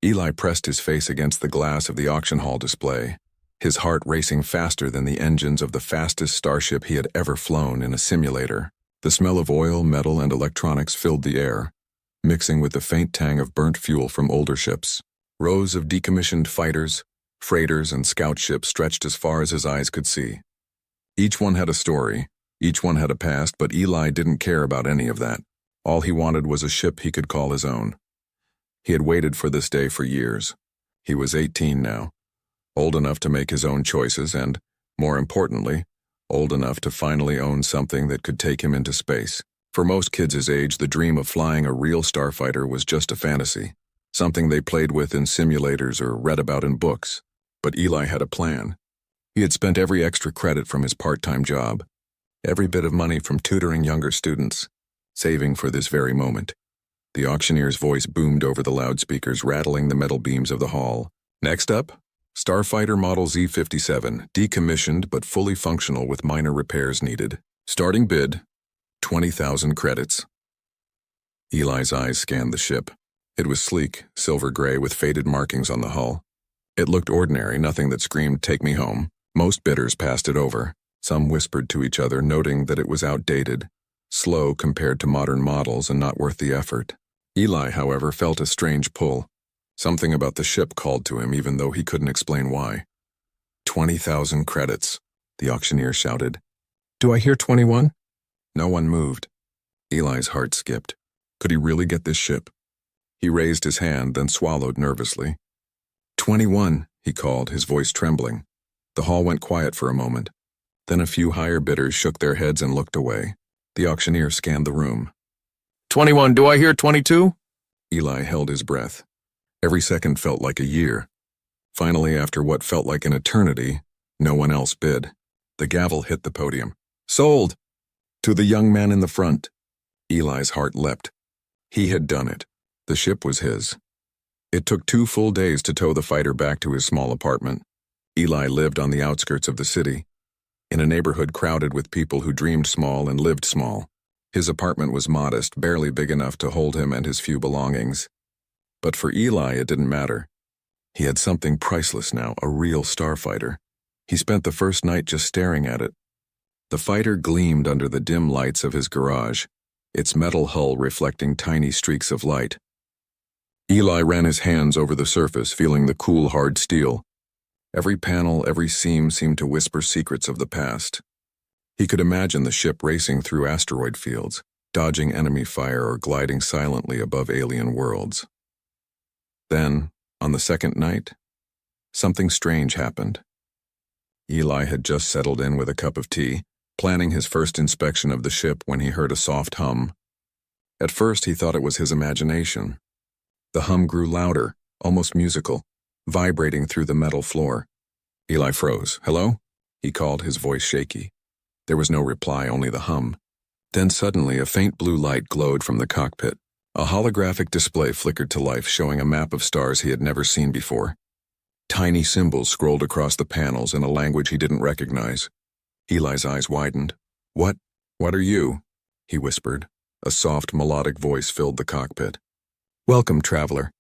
Eli pressed his face against the glass of the auction hall display, his heart racing faster than the engines of the fastest starship he had ever flown in a simulator. The smell of oil, metal, and electronics filled the air, mixing with the faint tang of burnt fuel from older ships. Rows of decommissioned fighters, freighters, and scout ships stretched as far as his eyes could see. Each one had a story, each one had a past, but Eli didn't care about any of that. All he wanted was a ship he could call his own. He had waited for this day for years. He was 18 now, old enough to make his own choices and, more importantly, old enough to finally own something that could take him into space. For most kids his age, the dream of flying a real starfighter was just a fantasy, something they played with in simulators or read about in books. But Eli had a plan. He had spent every extra credit from his part-time job, every bit of money from tutoring younger students, saving for this very moment. The auctioneer's voice boomed over the loudspeakers, rattling the metal beams of the hall. Next up, Starfighter Model Z-57, decommissioned but fully functional with minor repairs needed. Starting bid, 20,000 credits. Eli's eyes scanned the ship. It was sleek, silver-gray with faded markings on the hull. It looked ordinary, nothing that screamed, "Take me home." Most bidders passed it over. Some whispered to each other, noting that it was outdated, slow compared to modern models and not worth the effort. Eli, however, felt a strange pull. Something about the ship called to him, even though he couldn't explain why. 20,000 credits, the auctioneer shouted. Do I hear 21? No one moved. Eli's heart skipped. Could he really get this ship? He raised his hand, then swallowed nervously. 21, he called, his voice trembling. The hall went quiet for a moment. Then a few higher bidders shook their heads and looked away. The auctioneer scanned the room. 21, do I hear 22? Eli held his breath. Every second felt like a year. Finally, after what felt like an eternity, no one else bid. The gavel hit the podium. Sold! To the young man in the front. Eli's heart leapt. He had done it. The ship was his. It took 2 full days to tow the fighter back to his small apartment. Eli lived on the outskirts of the city, in a neighborhood crowded with people who dreamed small and lived small. His apartment was modest, barely big enough to hold him and his few belongings. But for Eli, it didn't matter. He had something priceless now, a real starfighter. He spent the first night just staring at it. The fighter gleamed under the dim lights of his garage, its metal hull reflecting tiny streaks of light. Eli ran his hands over the surface, feeling the cool, hard steel. Every panel, every seam seemed to whisper secrets of the past. He could imagine the ship racing through asteroid fields, dodging enemy fire or gliding silently above alien worlds. Then, on the second night, something strange happened. Eli had just settled in with a cup of tea, planning his first inspection of the ship when he heard a soft hum. At first, he thought it was his imagination. The hum grew louder, almost musical, vibrating through the metal floor. Eli froze. Hello? He called, his voice shaky. There was no reply, only the hum. Then suddenly a faint blue light glowed from the cockpit. A holographic display flickered to life, showing a map of stars he had never seen before. Tiny symbols scrolled across the panels in a language he didn't recognize. Eli's eyes widened. What are you? He whispered. A soft, melodic voice filled the cockpit. Welcome, traveler.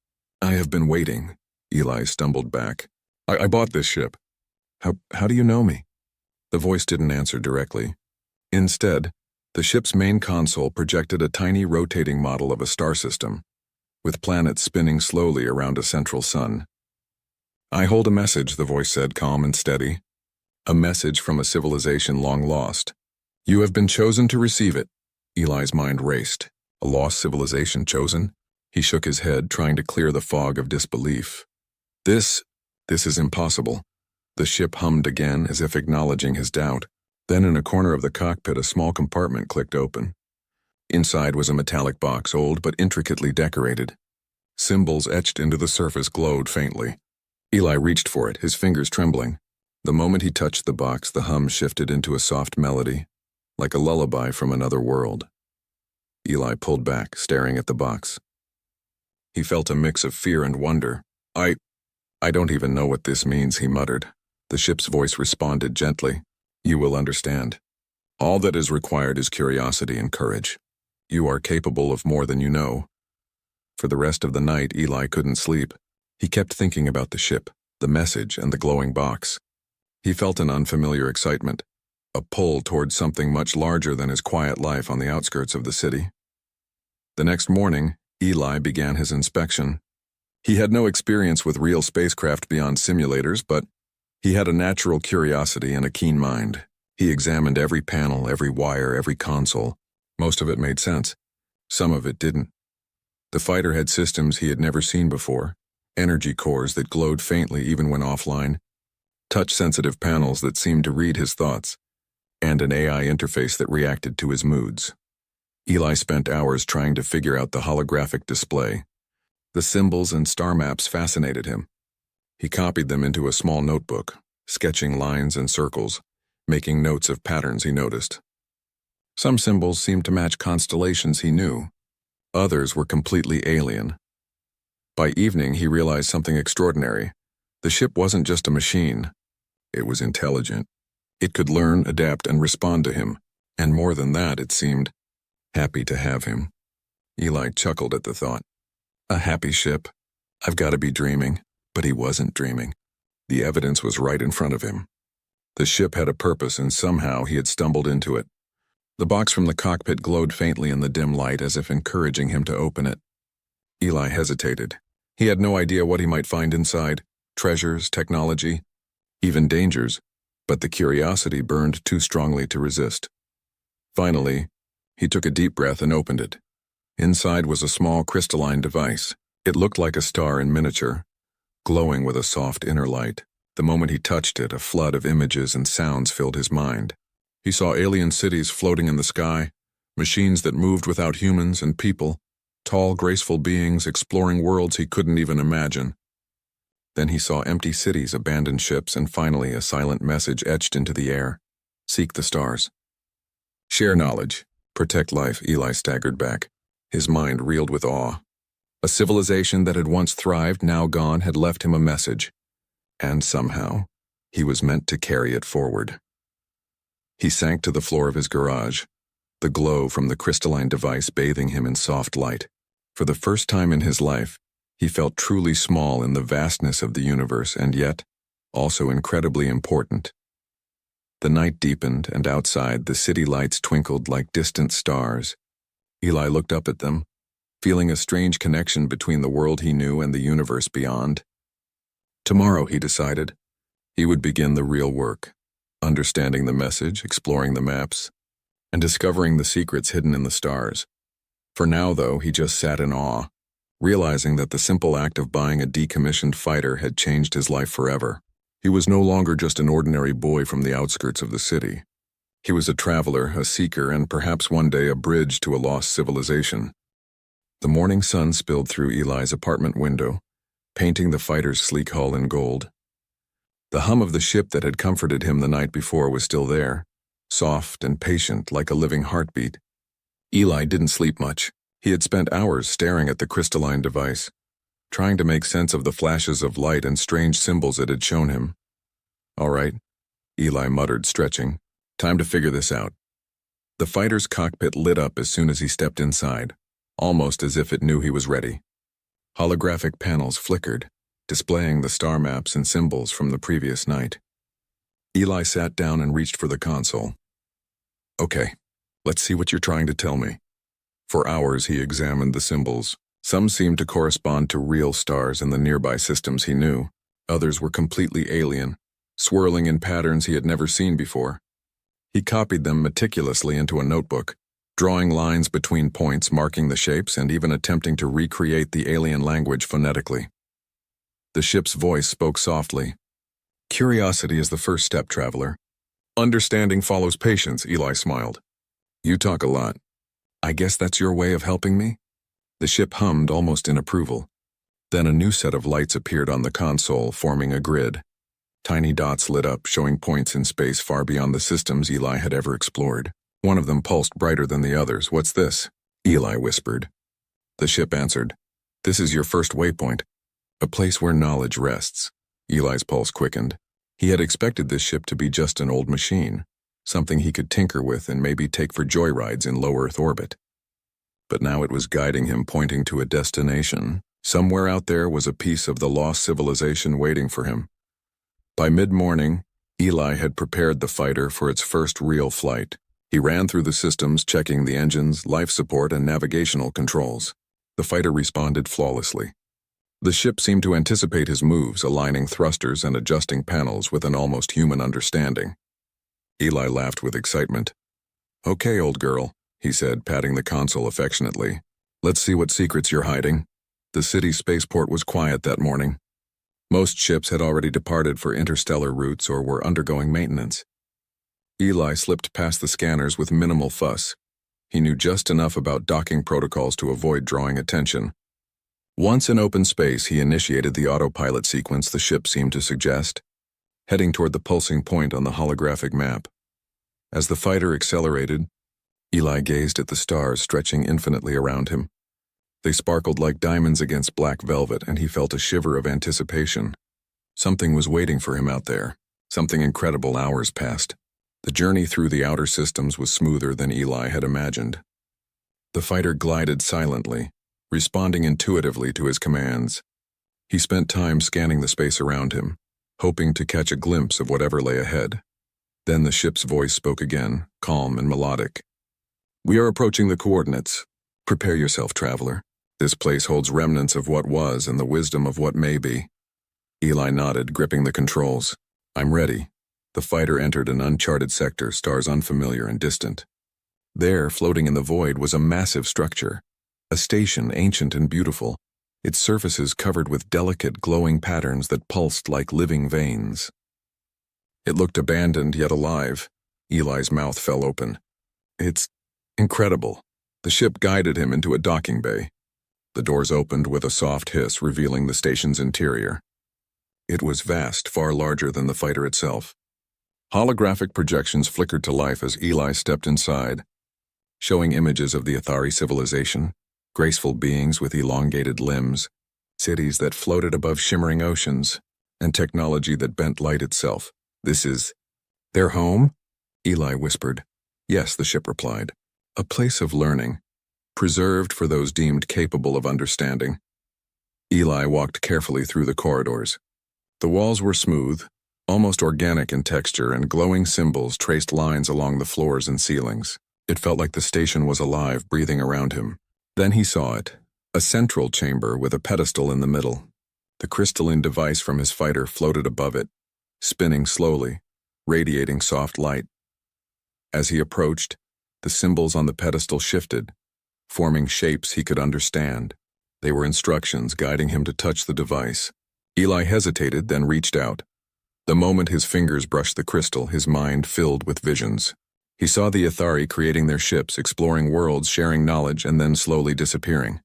I have been waiting. Eli stumbled back. I bought this ship. How do you know me? The voice didn't answer directly. Instead, the ship's main console projected a tiny rotating model of a star system, with planets spinning slowly around a central sun. I hold a message, the voice said, calm and steady. A message from a civilization long lost. You have been chosen to receive it. Eli's mind raced. A lost civilization chosen? He shook his head, trying to clear the fog of disbelief. This is impossible. The ship hummed again, as if acknowledging his doubt. Then in a corner of the cockpit, a small compartment clicked open. Inside was a metallic box, old but intricately decorated. Symbols etched into the surface glowed faintly. Eli reached for it, his fingers trembling. The moment he touched the box, the hum shifted into a soft melody, like a lullaby from another world. Eli pulled back, staring at the box. He felt a mix of fear and wonder. I don't even know what this means, he muttered. The ship's voice responded gently. You will understand. All that is required is curiosity and courage. You are capable of more than you know. For the rest of the night, Eli couldn't sleep. He kept thinking about the ship, the message, and the glowing box. He felt an unfamiliar excitement, a pull towards something much larger than his quiet life on the outskirts of the city. The next morning, Eli began his inspection. He had no experience with real spacecraft beyond simulators, but he had a natural curiosity and a keen mind. He examined every panel, every wire, every console. Most of it made sense. Some of it didn't. The fighter had systems he had never seen before, energy cores that glowed faintly even when offline, touch-sensitive panels that seemed to read his thoughts, and an AI interface that reacted to his moods. Eli spent hours trying to figure out the holographic display. The symbols and star maps fascinated him. He copied them into a small notebook, sketching lines and circles, making notes of patterns he noticed. Some symbols seemed to match constellations he knew. Others were completely alien. By evening, he realized something extraordinary. The ship wasn't just a machine. It was intelligent. It could learn, adapt, and respond to him. And more than that, it seemed happy to have him. Eli chuckled at the thought. A happy ship. I've got to be dreaming. But he wasn't dreaming. The evidence was right in front of him. The ship had a purpose, and somehow he had stumbled into it. The box from the cockpit glowed faintly in the dim light, as if encouraging him to open it. Eli hesitated. He had no idea what he might find inside. Treasures, technology, even dangers. But the curiosity burned too strongly to resist. Finally, he took a deep breath and opened it. Inside was a small crystalline device. It looked like a star in miniature, glowing with a soft inner light. The moment he touched it, a flood of images and sounds filled his mind. He saw alien cities floating in the sky, machines that moved without humans and people, tall, graceful beings exploring worlds he couldn't even imagine. Then he saw empty cities, abandoned ships, and finally a silent message etched into the air. Seek the stars. Share knowledge. Protect life. Eli staggered back. His mind reeled with awe. A civilization that had once thrived, now gone, had left him a message. And somehow, he was meant to carry it forward. He sank to the floor of his garage, the glow from the crystalline device bathing him in soft light. For the first time in his life, he felt truly small in the vastness of the universe, and yet also incredibly important. The night deepened, and outside, the city lights twinkled like distant stars. Eli looked up at them, feeling a strange connection between the world he knew and the universe beyond. Tomorrow, he decided, he would begin the real work, understanding the message, exploring the maps, and discovering the secrets hidden in the stars. For now, though, he just sat in awe, realizing that the simple act of buying a decommissioned fighter had changed his life forever. He was no longer just an ordinary boy from the outskirts of the city. He was a traveler, a seeker, and perhaps one day a bridge to a lost civilization. The morning sun spilled through Eli's apartment window, painting the fighter's sleek hull in gold. The hum of the ship that had comforted him the night before was still there, soft and patient like a living heartbeat. Eli didn't sleep much. He had spent hours staring at the crystalline device, trying to make sense of the flashes of light and strange symbols it had shown him. All right, Eli muttered, stretching. Time to figure this out. The fighter's cockpit lit up as soon as he stepped inside, almost as if it knew he was ready. Holographic panels flickered, displaying the star maps and symbols from the previous night. Eli sat down and reached for the console. Okay, let's see what you're trying to tell me. For hours he examined the symbols. Some seemed to correspond to real stars in the nearby systems he knew. Others were completely alien, swirling in patterns he had never seen before. He copied them meticulously into a notebook, drawing lines between points, marking the shapes, and even attempting to recreate the alien language phonetically. The ship's voice spoke softly. Curiosity is the first step, traveler. Understanding follows patience, Eli smiled. You talk a lot. I guess that's your way of helping me? The ship hummed almost in approval. Then a new set of lights appeared on the console, forming a grid. Tiny dots lit up, showing points in space far beyond the systems Eli had ever explored. One of them pulsed brighter than the others. What's this? Eli whispered. The ship answered. This is your first waypoint, a place where knowledge rests. Eli's pulse quickened. He had expected this ship to be just an old machine, something he could tinker with and maybe take for joyrides in low Earth orbit. But now it was guiding him, pointing to a destination, Somewhere out there was a piece of the lost civilization waiting for him. By mid-morning, Eli had prepared the fighter for its first real flight. He ran through the systems, checking the engines, life support, and navigational controls. The fighter responded flawlessly. The ship seemed to anticipate his moves, aligning thrusters and adjusting panels with an almost human understanding. Eli laughed with excitement. "Okay, old girl," he said, patting the console affectionately. "Let's see what secrets you're hiding." The city spaceport was quiet that morning. Most ships had already departed for interstellar routes or were undergoing maintenance. Eli slipped past the scanners with minimal fuss. He knew just enough about docking protocols to avoid drawing attention. Once in open space, he initiated the autopilot sequence the ship seemed to suggest, heading toward the pulsing point on the holographic map. As the fighter accelerated, Eli gazed at the stars stretching infinitely around him. They sparkled like diamonds against black velvet, and he felt a shiver of anticipation. Something was waiting for him out there. Something incredible. Hours passed. The journey through the outer systems was smoother than Eli had imagined. The fighter glided silently, responding intuitively to his commands. He spent time scanning the space around him, hoping to catch a glimpse of whatever lay ahead. Then the ship's voice spoke again, calm and melodic. "We are approaching the coordinates. Prepare yourself, traveler. This place holds remnants of what was and the wisdom of what may be." Eli nodded, gripping the controls. "I'm ready." The fighter entered an uncharted sector, stars unfamiliar and distant. There, floating in the void, was a massive structure. A station, ancient and beautiful, its surfaces covered with delicate, glowing patterns that pulsed like living veins. It looked abandoned yet alive. Eli's mouth fell open. "It's incredible." The ship guided him into a docking bay. The doors opened with a soft hiss, revealing the station's interior. It was vast, far larger than the fighter itself. Holographic projections flickered to life as Eli stepped inside, showing images of the Athari civilization, graceful beings with elongated limbs, cities that floated above shimmering oceans, and technology that bent light itself. "This is their home?" Eli whispered. "Yes," the ship replied. "A place of learning, preserved for those deemed capable of understanding." Eli walked carefully through the corridors. The walls were smooth, almost organic in texture, and glowing symbols traced lines along the floors and ceilings. It felt like the station was alive, breathing around him. Then he saw it, a central chamber with a pedestal in the middle. The crystalline device from his fighter floated above it, spinning slowly, radiating soft light. As he approached, the symbols on the pedestal shifted, forming shapes he could understand. They were instructions guiding him to touch the device. Eli hesitated, then reached out. The moment his fingers brushed the crystal, his mind filled with visions. He saw the Athari creating their ships, exploring worlds, sharing knowledge, and then slowly disappearing.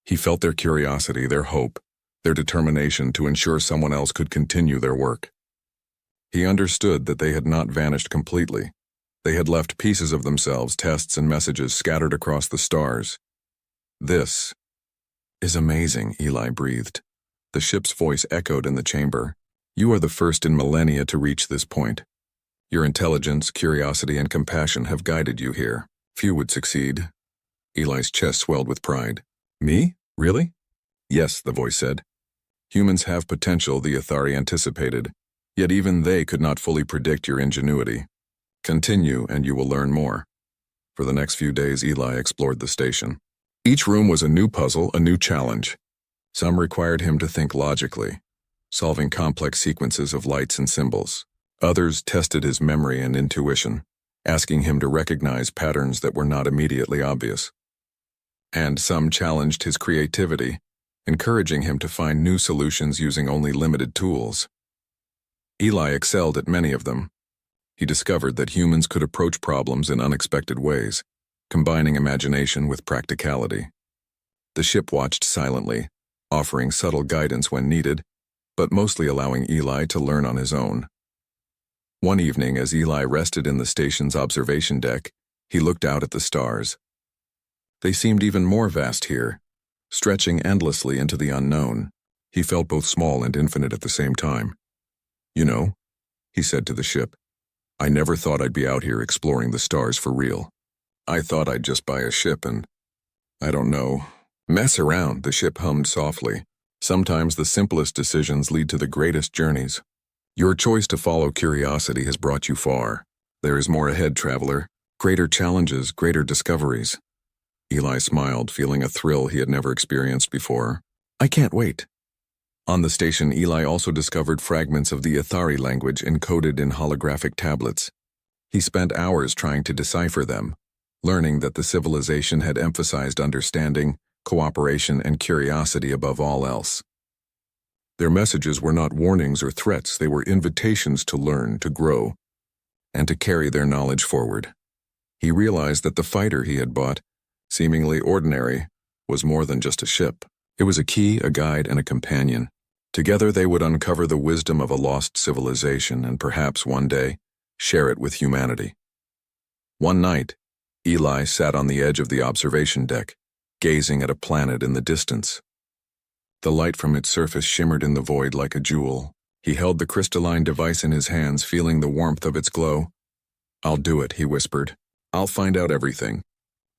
He felt their curiosity, their hope, their determination to ensure someone else could continue their work. He understood that they had not vanished completely. They had left pieces of themselves, tests and messages scattered across the stars. "This is amazing," Eli breathed. The ship's voice echoed in the chamber. "You are the first in millennia to reach this point. Your intelligence, curiosity, and compassion have guided you here. Few would succeed." Eli's chest swelled with pride. "Me? Really?" "Yes," the voice said. "Humans have potential the Athari anticipated, yet even they could not fully predict your ingenuity. Continue, and you will learn more." For the next few days, Eli explored the station. Each room was a new puzzle, a new challenge. Some required him to think logically, solving complex sequences of lights and symbols. Others tested his memory and intuition, asking him to recognize patterns that were not immediately obvious. And some challenged his creativity, encouraging him to find new solutions using only limited tools. Eli excelled at many of them. He discovered that humans could approach problems in unexpected ways, combining imagination with practicality. The ship watched silently, offering subtle guidance when needed, but mostly allowing Eli to learn on his own. One evening, as Eli rested in the station's observation deck, he looked out at the stars. They seemed even more vast here, stretching endlessly into the unknown. He felt both small and infinite at the same time. "You know," he said to the ship, "I never thought I'd be out here exploring the stars for real. I thought I'd just buy a ship and, I don't know, Mess around, the ship hummed softly. Sometimes the simplest decisions lead to the greatest journeys. Your choice to follow curiosity has brought you far. There is more ahead, traveler. Greater challenges, greater discoveries. Eli smiled, feeling a thrill he had never experienced before. I can't wait. On the station, Eli also discovered fragments of the Ithari language encoded in holographic tablets. He spent hours trying to decipher them, learning that the civilization had emphasized understanding, cooperation, and curiosity above all else. Their messages were not warnings or threats, they were invitations to learn, to grow, and to carry their knowledge forward. He realized that the fighter he had bought, seemingly ordinary, was more than just a ship. It was a key, a guide, and a companion. Together they would uncover the wisdom of a lost civilization and perhaps one day share it with humanity. One night, Eli sat on the edge of the observation deck, gazing at a planet in the distance. The light from its surface shimmered in the void like a jewel. He held the crystalline device in his hands, feeling the warmth of its glow. I'll do it, he whispered. I'll find out everything.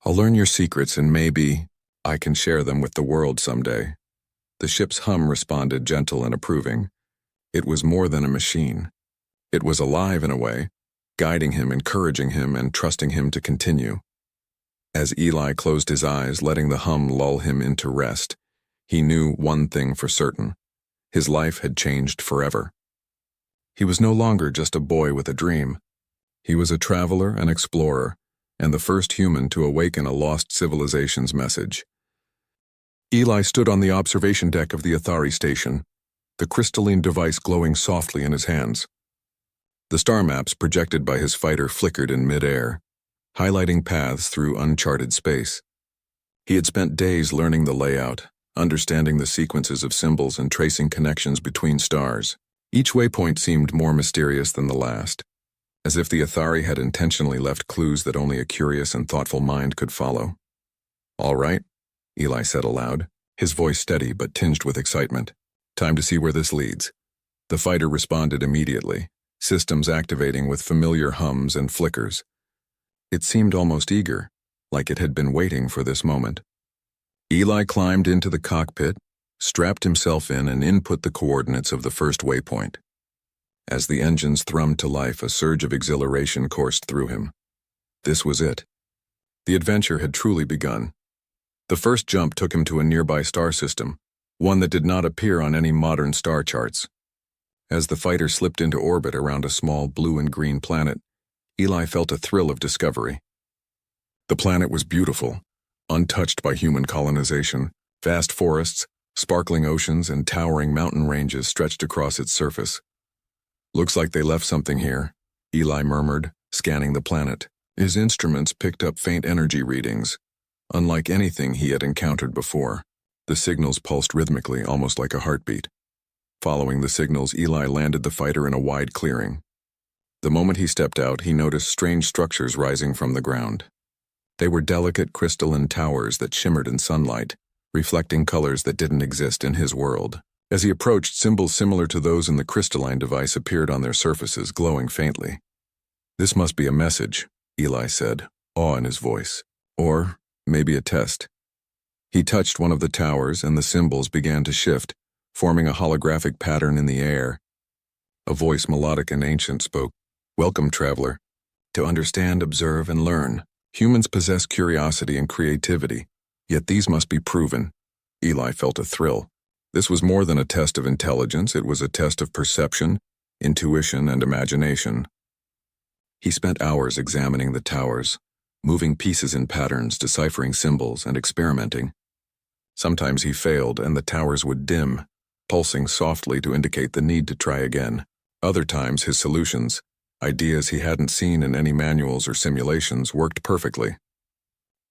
I'll learn your secrets and maybe I can share them with the world someday. The ship's hum responded, gentle and approving. It was more than a machine. It was alive in a way, guiding him, encouraging him, and trusting him to continue. As Eli closed his eyes, letting the hum lull him into rest, he knew one thing for certain. His life had changed forever. He was no longer just a boy with a dream. He was a traveler, an explorer, and the first human to awaken a lost civilization's message. Eli stood on the observation deck of the Ithari station, the crystalline device glowing softly in his hands. The star maps projected by his fighter flickered in mid-air, highlighting paths through uncharted space. He had spent days learning the layout, understanding the sequences of symbols and tracing connections between stars. Each waypoint seemed more mysterious than the last, as if the Ithari had intentionally left clues that only a curious and thoughtful mind could follow. All right, Eli said aloud, his voice steady but tinged with excitement. Time to see where this leads. The fighter responded immediately, systems activating with familiar hums and flickers. It seemed almost eager, like it had been waiting for this moment. Eli climbed into the cockpit, strapped himself in, and input the coordinates of the first waypoint. As the engines thrummed to life, a surge of exhilaration coursed through him. This was it. The adventure had truly begun. The first jump took him to a nearby star system, one that did not appear on any modern star charts. As the fighter slipped into orbit around a small blue and green planet, Eli felt a thrill of discovery. The planet was beautiful, untouched by human colonization. Vast forests, sparkling oceans, and towering mountain ranges stretched across its surface. Looks like they left something here, Eli murmured, scanning the planet. His instruments picked up faint energy readings, unlike anything he had encountered before. The signals pulsed rhythmically, almost like a heartbeat. Following the signals, Eli landed the fighter in a wide clearing. The moment he stepped out, he noticed strange structures rising from the ground. They were delicate crystalline towers that shimmered in sunlight, reflecting colors that didn't exist in his world. As he approached, symbols similar to those in the crystalline device appeared on their surfaces, glowing faintly. This must be a message, Eli said, awe in his voice. Or maybe a test. He touched one of the towers, and the symbols began to shift, forming a holographic pattern in the air. A voice, melodic and ancient, spoke. Welcome, traveler. To understand, observe, and learn. Humans possess curiosity and creativity, yet these must be proven. Eli felt a thrill. This was more than a test of intelligence, it was a test of perception, intuition, and imagination. He spent hours examining the towers, moving pieces in patterns, deciphering symbols, and experimenting. Sometimes he failed, and the towers would dim, pulsing softly to indicate the need to try again. Other times, his solutions, ideas he hadn't seen in any manuals or simulations, worked perfectly.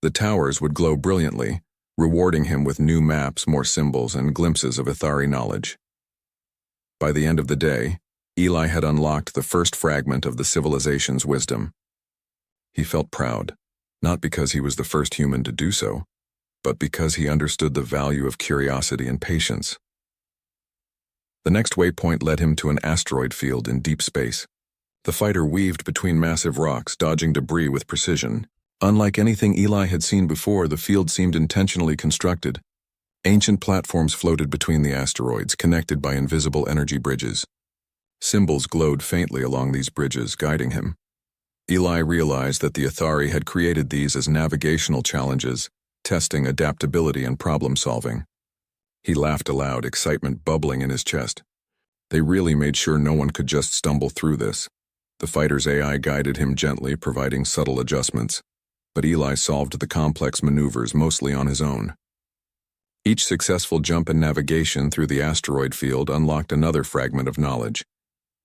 The towers would glow brilliantly, rewarding him with new maps, more symbols, and glimpses of Ithari knowledge. By the end of the day, Eli had unlocked the first fragment of the civilization's wisdom. He felt proud, not because he was the first human to do so, but because he understood the value of curiosity and patience. The next waypoint led him to an asteroid field in deep space. The fighter weaved between massive rocks, dodging debris with precision. Unlike anything Eli had seen before, the field seemed intentionally constructed. Ancient platforms floated between the asteroids, connected by invisible energy bridges. Symbols glowed faintly along these bridges, guiding him. Eli realized that the Athari had created these as navigational challenges, testing adaptability and problem-solving. He laughed aloud, excitement bubbling in his chest. They really made sure no one could just stumble through this. The fighter's AI guided him gently, providing subtle adjustments, but Eli solved the complex maneuvers mostly on his own. Each successful jump in navigation through the asteroid field unlocked another fragment of knowledge,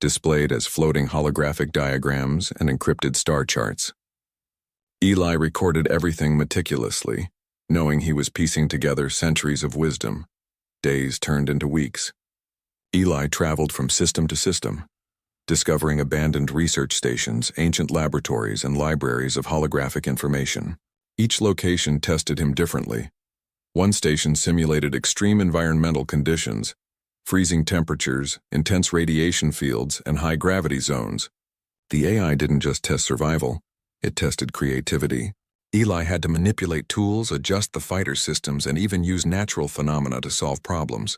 displayed as floating holographic diagrams and encrypted star charts. Eli recorded everything meticulously, knowing he was piecing together centuries of wisdom. Days turned into weeks. Eli traveled from system to system, discovering abandoned research stations, ancient laboratories, and libraries of holographic information. Each location tested him differently. One station simulated extreme environmental conditions, freezing temperatures, intense radiation fields, and high gravity zones. The AI didn't just test survival, it tested creativity. Eli had to manipulate tools, adjust the fighter systems, and even use natural phenomena to solve problems.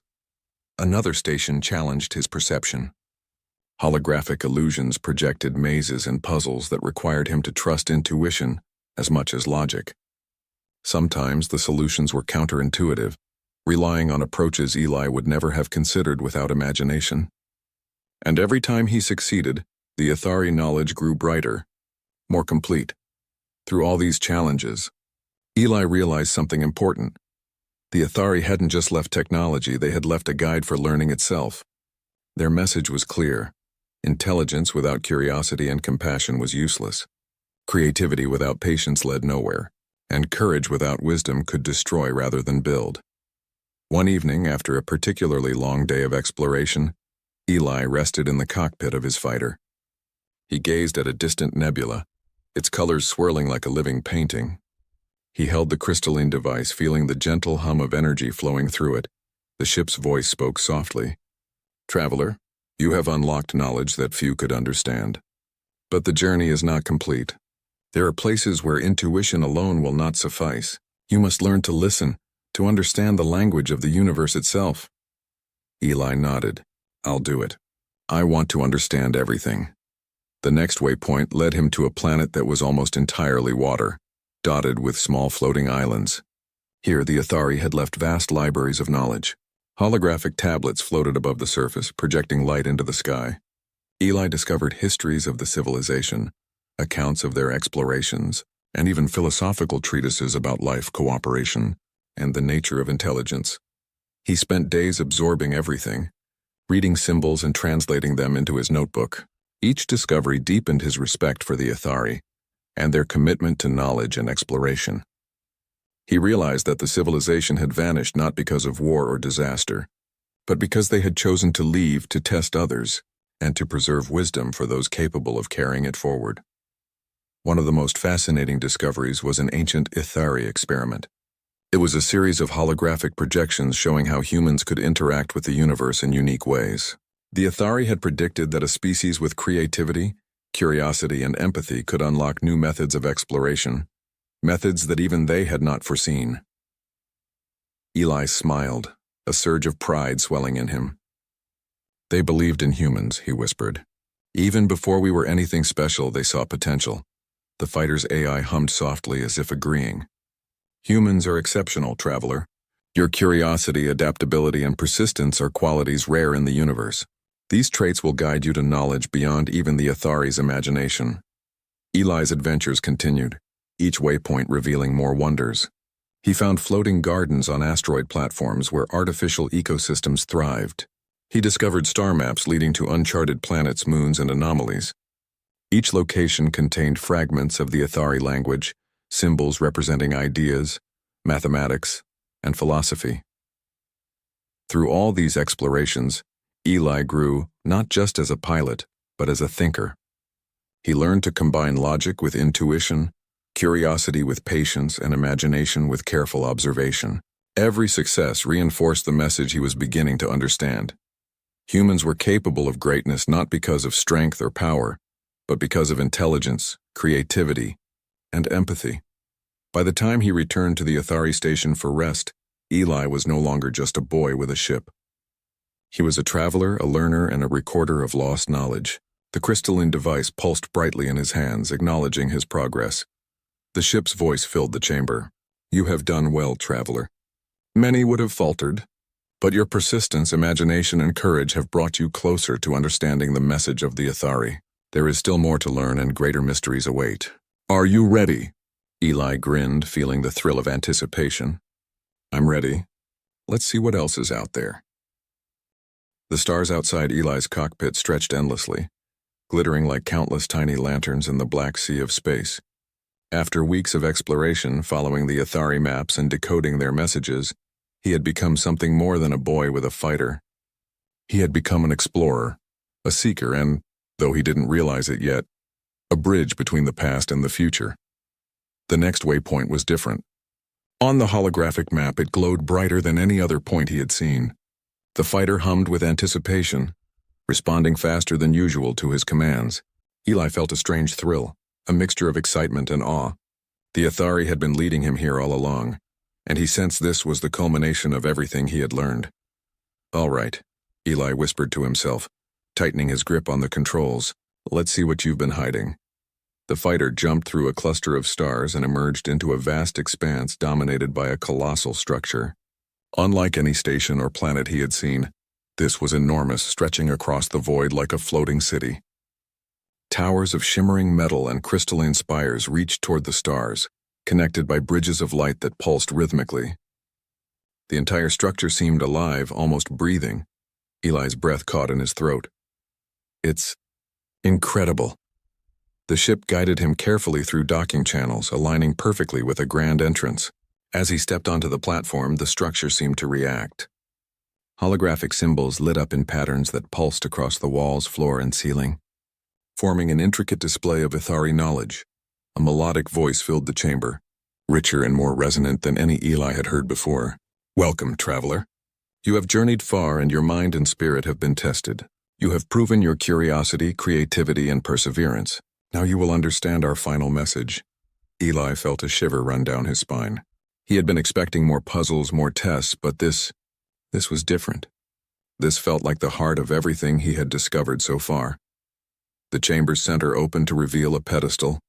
Another station challenged his perception. Holographic illusions projected mazes and puzzles that required him to trust intuition as much as logic. Sometimes the solutions were counterintuitive, relying on approaches Eli would never have considered without imagination. And every time he succeeded, the Athari knowledge grew brighter, more complete. Through all these challenges, Eli realized something important. The Athari hadn't just left technology, they had left a guide for learning itself. Their message was clear. Intelligence without curiosity and compassion was useless. Creativity without patience led nowhere, and courage without wisdom could destroy rather than build. One evening, after a particularly long day of exploration, Eli rested in the cockpit of his fighter. He gazed at a distant nebula, its colors swirling like a living painting. He held the crystalline device, feeling the gentle hum of energy flowing through it. The ship's voice spoke softly. "Traveler, you have unlocked knowledge that few could understand. But the journey is not complete. There are places where intuition alone will not suffice. You must learn to listen, to understand the language of the universe itself." Eli nodded. "I'll do it. I want to understand everything." The next waypoint led him to a planet that was almost entirely water, dotted with small floating islands. Here the Athari had left vast libraries of knowledge. Holographic tablets floated above the surface, projecting light into the sky. Eli discovered histories of the civilization, accounts of their explorations, and even philosophical treatises about life, cooperation, and the nature of intelligence. He spent days absorbing everything, reading symbols and translating them into his notebook. Each discovery deepened his respect for the Athari and their commitment to knowledge and exploration. He realized that the civilization had vanished not because of war or disaster, but because they had chosen to leave to test others and to preserve wisdom for those capable of carrying it forward. One of the most fascinating discoveries was an ancient Athari experiment. It was a series of holographic projections showing how humans could interact with the universe in unique ways. The Athari had predicted that a species with creativity, curiosity, and empathy could unlock new methods of exploration, methods that even they had not foreseen. Eli smiled, a surge of pride swelling in him. "They believed in humans," he whispered. "Even before we were anything special, they saw potential." The fighter's AI hummed softly as if agreeing. "Humans are exceptional, traveler. Your curiosity, adaptability, and persistence are qualities rare in the universe. These traits will guide you to knowledge beyond even the Athari's imagination." Eli's adventures continued, each waypoint revealing more wonders. He found floating gardens on asteroid platforms where artificial ecosystems thrived. He discovered star maps leading to uncharted planets, moons, and anomalies. Each location contained fragments of the Athari language, symbols representing ideas, mathematics, and philosophy. Through all these explorations, Eli grew not just as a pilot, but as a thinker. He learned to combine logic with intuition, curiosity with patience, and imagination with careful observation. Every success reinforced the message he was beginning to understand. Humans were capable of greatness not because of strength or power, but because of intelligence, creativity, and empathy. By the time he returned to the Athari station for rest, Eli was no longer just a boy with a ship. He was a traveler, a learner, and a recorder of lost knowledge. The crystalline device pulsed brightly in his hands, acknowledging his progress. The ship's voice filled the chamber. "You have done well, traveler." Many would have faltered, but your persistence, imagination, and courage have brought you closer to understanding the message of the Athari. There is still more to learn and greater mysteries await. "Are you ready?" Eli grinned, feeling the thrill of anticipation. "I'm ready. Let's see what else is out there." The stars outside Eli's cockpit stretched endlessly, glittering like countless tiny lanterns in the black sea of space. After weeks of exploration, following the Athari maps and decoding their messages, he had become something more than a boy with a fighter. He had become an explorer, a seeker, and, though he didn't realize it yet, a bridge between the past and the future. The next waypoint was different. On the holographic map, it glowed brighter than any other point he had seen. The fighter hummed with anticipation, responding faster than usual to his commands. Eli felt a strange thrill, a mixture of excitement and awe. The Athari had been leading him here all along, and he sensed this was the culmination of everything he had learned. "All right," Eli whispered to himself, tightening his grip on the controls. "Let's see what you've been hiding." The fighter jumped through a cluster of stars and emerged into a vast expanse dominated by a colossal structure. Unlike any station or planet he had seen, this was enormous, stretching across the void like a floating city. Towers of shimmering metal and crystalline spires reached toward the stars, connected by bridges of light that pulsed rhythmically. The entire structure seemed alive, almost breathing. Eli's breath caught in his throat. "It's incredible." The ship guided him carefully through docking channels, aligning perfectly with a grand entrance. As he stepped onto the platform, the structure seemed to react. Holographic symbols lit up in patterns that pulsed across the walls, floor, and ceiling, forming an intricate display of Athari knowledge. A melodic voice filled the chamber, richer and more resonant than any Eli had heard before. "Welcome, traveler. You have journeyed far, and your mind and spirit have been tested. You have proven your curiosity, creativity, and perseverance. Now you will understand our final message." Eli felt a shiver run down his spine. He had been expecting more puzzles, more tests, but this was different. This felt like the heart of everything he had discovered so far. The chamber's center opened to reveal a pedestal,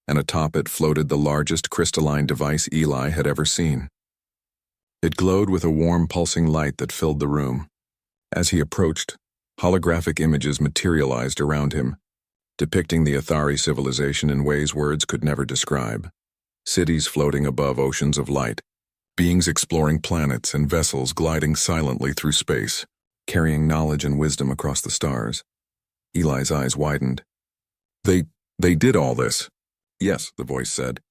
and atop it floated the largest crystalline device Eli had ever seen. It glowed with a warm, pulsing light that filled the room. As he approached, holographic images materialized around him, depicting the Athari civilization in ways words could never describe. Cities floating above oceans of light, beings exploring planets, and vessels gliding silently through space, carrying knowledge and wisdom across the stars. Eli's eyes widened. They did all this." "Yes," the voice said.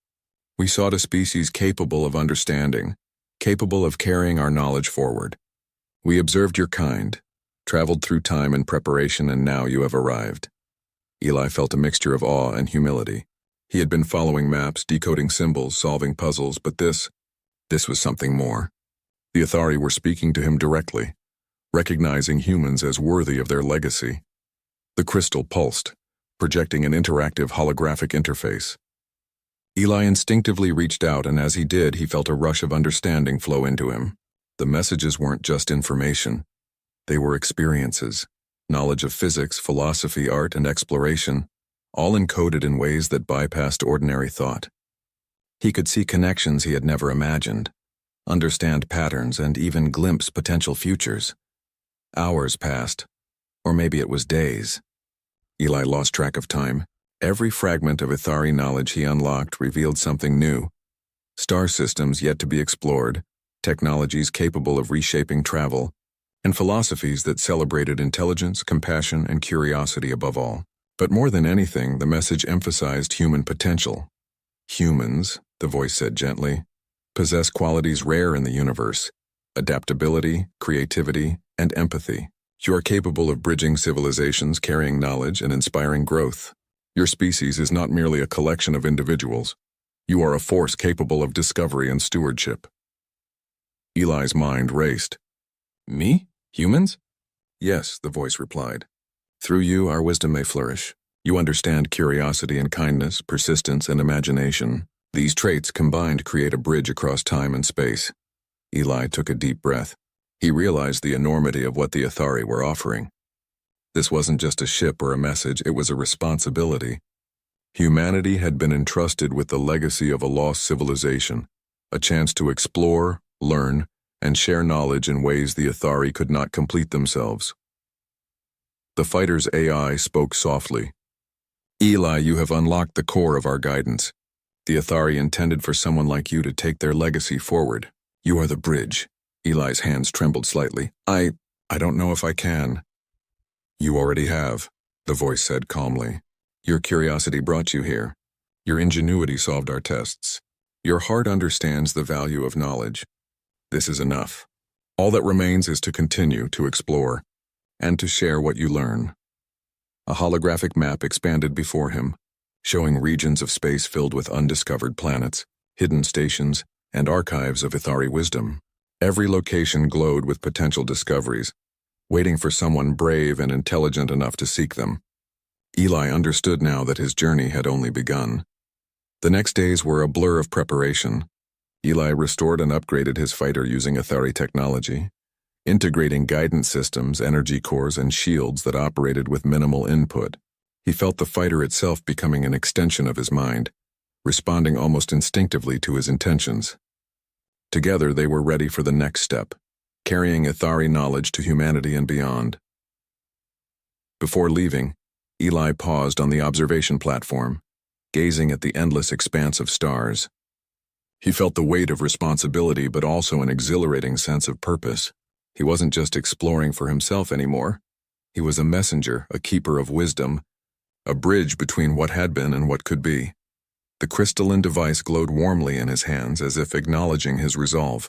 "We sought a species capable of understanding, capable of carrying our knowledge forward. We observed your kind, traveled through time and preparation, and now you have arrived." Eli felt a mixture of awe and humility. He had been following maps, decoding symbols, solving puzzles, but this was something more. The Athari were speaking to him directly, recognizing humans as worthy of their legacy. The crystal pulsed, projecting an interactive holographic interface. Eli instinctively reached out, and as he did, he felt a rush of understanding flow into him. The messages weren't just information. They were experiences, knowledge of physics, philosophy, art, and exploration, all encoded in ways that bypassed ordinary thought. He could see connections he had never imagined, understand patterns, and even glimpse potential futures. Hours passed, or maybe it was days. Eli lost track of time. Every fragment of Athari knowledge he unlocked revealed something new. Star systems yet to be explored, technologies capable of reshaping travel, and philosophies that celebrated intelligence, compassion, and curiosity above all. But more than anything, the message emphasized human potential. Humans, the voice said gently, possess qualities rare in the universe: adaptability, creativity, and empathy. You are capable of bridging civilizations, carrying knowledge, and inspiring growth. Your species is not merely a collection of individuals. You are a force capable of discovery and stewardship. Eli's mind raced. "Me? Humans?" "Yes," the voice replied. "Through you, our wisdom may flourish. You understand curiosity and kindness, persistence and imagination, These traits combined create a bridge across time and space. Eli took a deep breath. He realized the enormity of what the Athari were offering. This wasn't just a ship or a message, it was a responsibility. Humanity had been entrusted with the legacy of a lost civilization, a chance to explore, learn, and share knowledge in ways the Athari could not complete themselves. The fighter's AI spoke softly. Eli, you have unlocked the core of our guidance. The Athari intended for someone like you to take their legacy forward. You are the bridge. Eli's hands trembled slightly. I don't know if I can. You already have, the voice said calmly. Your curiosity brought you here. Your ingenuity solved our tests. Your heart understands the value of knowledge. This is enough. All that remains is to continue to explore and to share what you learn. A holographic map expanded before him, showing regions of space filled with undiscovered planets, hidden stations, and archives of Athari wisdom. Every location glowed with potential discoveries, waiting for someone brave and intelligent enough to seek them. Eli understood now that his journey had only begun. The next days were a blur of preparation. Eli restored and upgraded his fighter using Athari technology, integrating guidance systems, energy cores, and shields that operated with minimal input. He felt the fighter itself becoming an extension of his mind, responding almost instinctively to his intentions. Together they were ready for the next step, carrying Athari knowledge to humanity and beyond. Before leaving, Eli paused on the observation platform, gazing at the endless expanse of stars. He felt the weight of responsibility but also an exhilarating sense of purpose. He wasn't just exploring for himself anymore. He was a messenger, a keeper of wisdom, a bridge between what had been and what could be. The crystalline device glowed warmly in his hands as if acknowledging his resolve.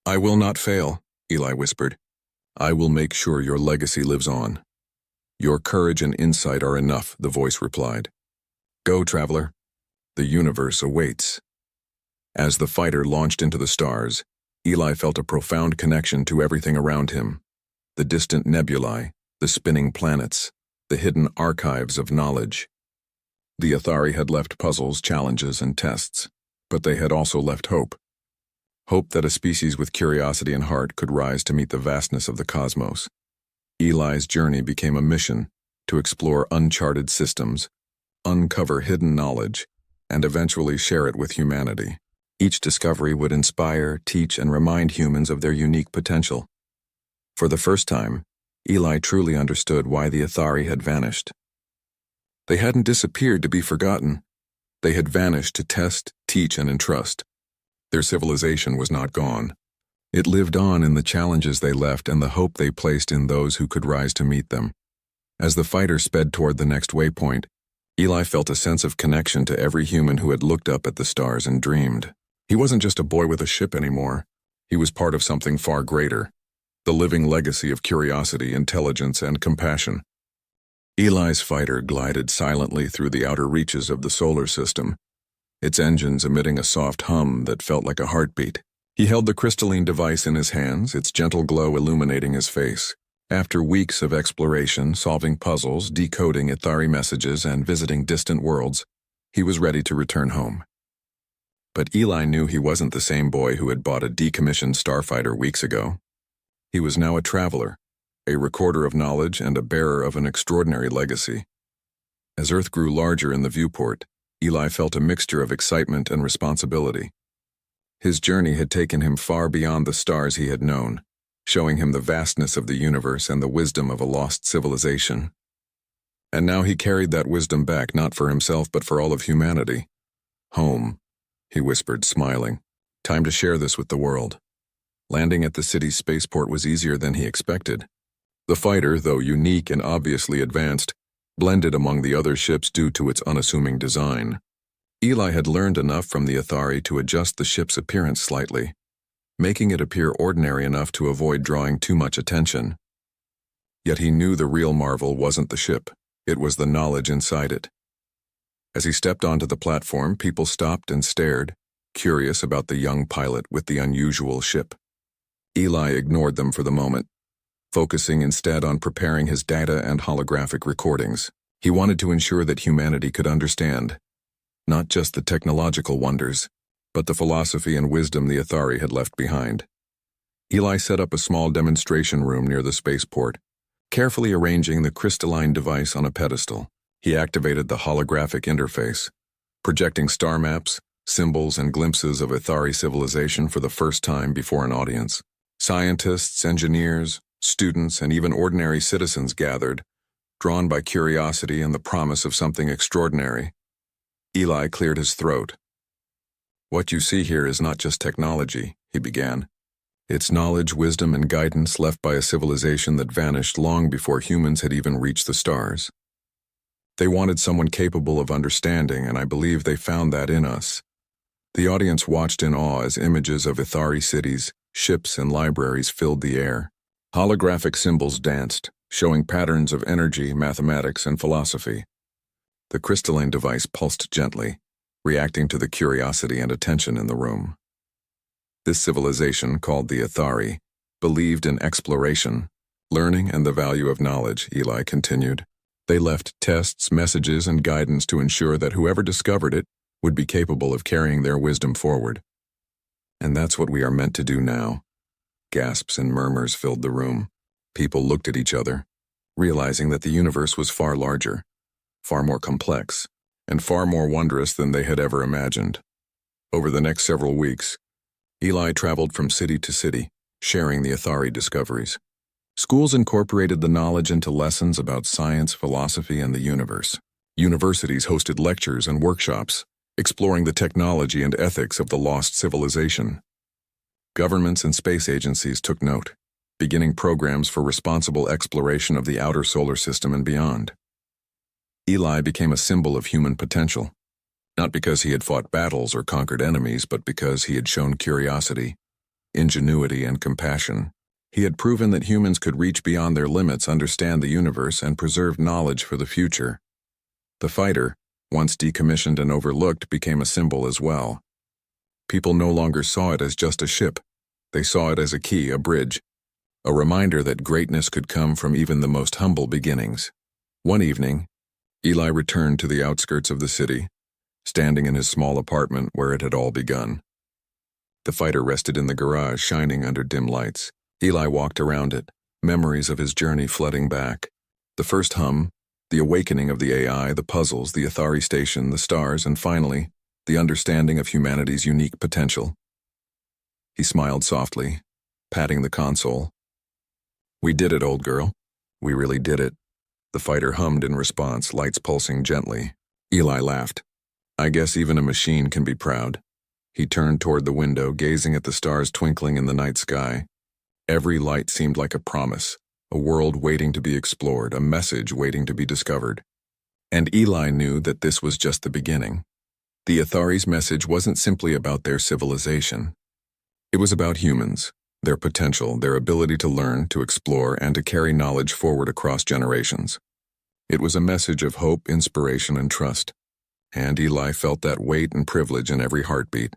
I will not fail, Eli whispered. I will make sure your legacy lives on. Your courage and insight are enough, the voice replied. Go, traveler. The universe awaits. As the fighter launched into the stars, Eli felt a profound connection to everything around him. The distant nebulae, the spinning planets, the hidden archives of knowledge. The Athari had left puzzles, challenges, and tests, but they had also left hope. Hope that a species with curiosity and heart could rise to meet the vastness of the cosmos. Eli's journey became a mission to explore uncharted systems, uncover hidden knowledge, and eventually share it with humanity. Each discovery would inspire, teach, and remind humans of their unique potential. For the first time, Eli truly understood why the Athari had vanished. They hadn't disappeared to be forgotten. They had vanished to test, teach, and entrust. Their civilization was not gone. It lived on in the challenges they left and the hope they placed in those who could rise to meet them. As the fighter sped toward the next waypoint, Eli felt a sense of connection to every human who had looked up at the stars and dreamed. He wasn't just a boy with a ship anymore. He was part of something far greater, the living legacy of curiosity, intelligence, and compassion. Eli's fighter glided silently through the outer reaches of the solar system, its engines emitting a soft hum that felt like a heartbeat. He held the crystalline device in his hands, its gentle glow illuminating his face. After weeks of exploration, solving puzzles, decoding Athari messages, and visiting distant worlds, he was ready to return home. But Eli knew he wasn't the same boy who had bought a decommissioned starfighter weeks ago. He was now a traveler, a recorder of knowledge and a bearer of an extraordinary legacy. As Earth grew larger in the viewport, Eli felt a mixture of excitement and responsibility. His journey had taken him far beyond the stars he had known, showing him the vastness of the universe and the wisdom of a lost civilization. And now he carried that wisdom back not for himself but for all of humanity. Home, he whispered, smiling. Time to share this with the world. Landing at the city's spaceport was easier than he expected. The fighter, though unique and obviously advanced, blended among the other ships due to its unassuming design. Eli had learned enough from the Athari to adjust the ship's appearance slightly, making it appear ordinary enough to avoid drawing too much attention. Yet he knew the real marvel wasn't the ship, it was the knowledge inside it. As he stepped onto the platform, people stopped and stared, curious about the young pilot with the unusual ship. Eli ignored them for the moment, focusing instead on preparing his data and holographic recordings. He wanted to ensure that humanity could understand. Not just the technological wonders, but the philosophy and wisdom the Athari had left behind. Eli set up a small demonstration room near the spaceport, carefully arranging the crystalline device on a pedestal. He activated the holographic interface, projecting star maps, symbols, and glimpses of Athari civilization for the first time before an audience. Scientists, engineers, students, and even ordinary citizens gathered, drawn by curiosity and the promise of something extraordinary. Eli cleared his throat. "What you see here is not just technology," he began. "It's knowledge, wisdom, and guidance left by a civilization that vanished long before humans had even reached the stars. They wanted someone capable of understanding, and I believe they found that in us." The audience watched in awe as images of Athari cities, ships, and libraries filled the air. Holographic symbols danced, showing patterns of energy, mathematics, and philosophy. The crystalline device pulsed gently, reacting to the curiosity and attention in the room. This civilization, called the Athari, believed in exploration, learning, and the value of knowledge, Eli continued. They left tests, messages, and guidance to ensure that whoever discovered it would be capable of carrying their wisdom forward. And that's what we are meant to do now. Gasps and murmurs filled the room. People looked at each other, realizing that the universe was far larger, far more complex, and far more wondrous than they had ever imagined. Over the next several weeks, Eli traveled from city to city, sharing the Athari discoveries. Schools incorporated the knowledge into lessons about science, philosophy, and the universe. Universities hosted lectures and workshops, exploring the technology and ethics of the lost civilization. Governments and space agencies took note, beginning programs for responsible exploration of the outer solar system and beyond. Eli became a symbol of human potential, not because he had fought battles or conquered enemies, but because he had shown curiosity, ingenuity, and compassion. He had proven that humans could reach beyond their limits, understand the universe, and preserve knowledge for the future. The fighter, once decommissioned and overlooked, became a symbol as well. People no longer saw it as just a ship. They saw it as a key, a bridge, a reminder that greatness could come from even the most humble beginnings. One evening, Eli returned to the outskirts of the city, standing in his small apartment where it had all begun. The fighter rested in the garage, shining under dim lights. Eli walked around it, memories of his journey flooding back. The first hum, the awakening of the AI, the puzzles, the Athari station, the stars, and finally, the understanding of humanity's unique potential. He smiled softly, patting the console. "We did it, old girl. We really did it." The fighter hummed in response, lights pulsing gently. Eli laughed. "I guess even a machine can be proud." He turned toward the window, gazing at the stars twinkling in the night sky. Every light seemed like a promise, a world waiting to be explored, a message waiting to be discovered. And Eli knew that this was just the beginning. The Athari's message wasn't simply about their civilization. It was about humans, their potential, their ability to learn, to explore, and to carry knowledge forward across generations. It was a message of hope, inspiration, and trust. And Eli felt that weight and privilege in every heartbeat.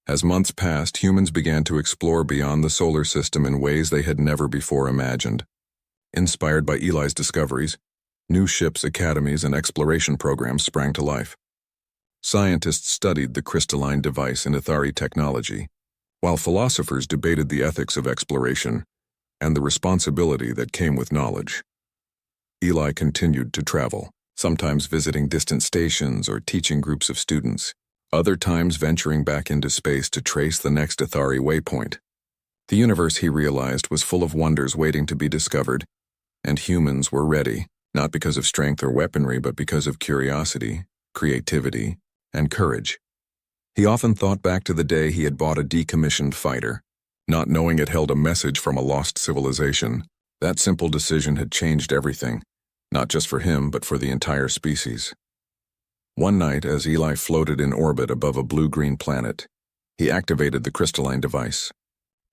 As months passed, humans began to explore beyond the solar system in ways they had never before imagined. Inspired by Eli's discoveries, new ships, academies, and exploration programs sprang to life. Scientists studied the crystalline device in Athari technology, while philosophers debated the ethics of exploration and the responsibility that came with knowledge. Eli continued to travel, sometimes visiting distant stations or teaching groups of students, other times venturing back into space to trace the next Athari waypoint. The universe, he realized, was full of wonders waiting to be discovered, and humans were ready, not because of strength or weaponry, but because of curiosity, creativity, and courage. He often thought back to the day he had bought a decommissioned fighter, not knowing it held a message from a lost civilization. That simple decision had changed everything, not just for him, but for the entire species. One night, as Eli floated in orbit above a blue-green planet, he activated the crystalline device.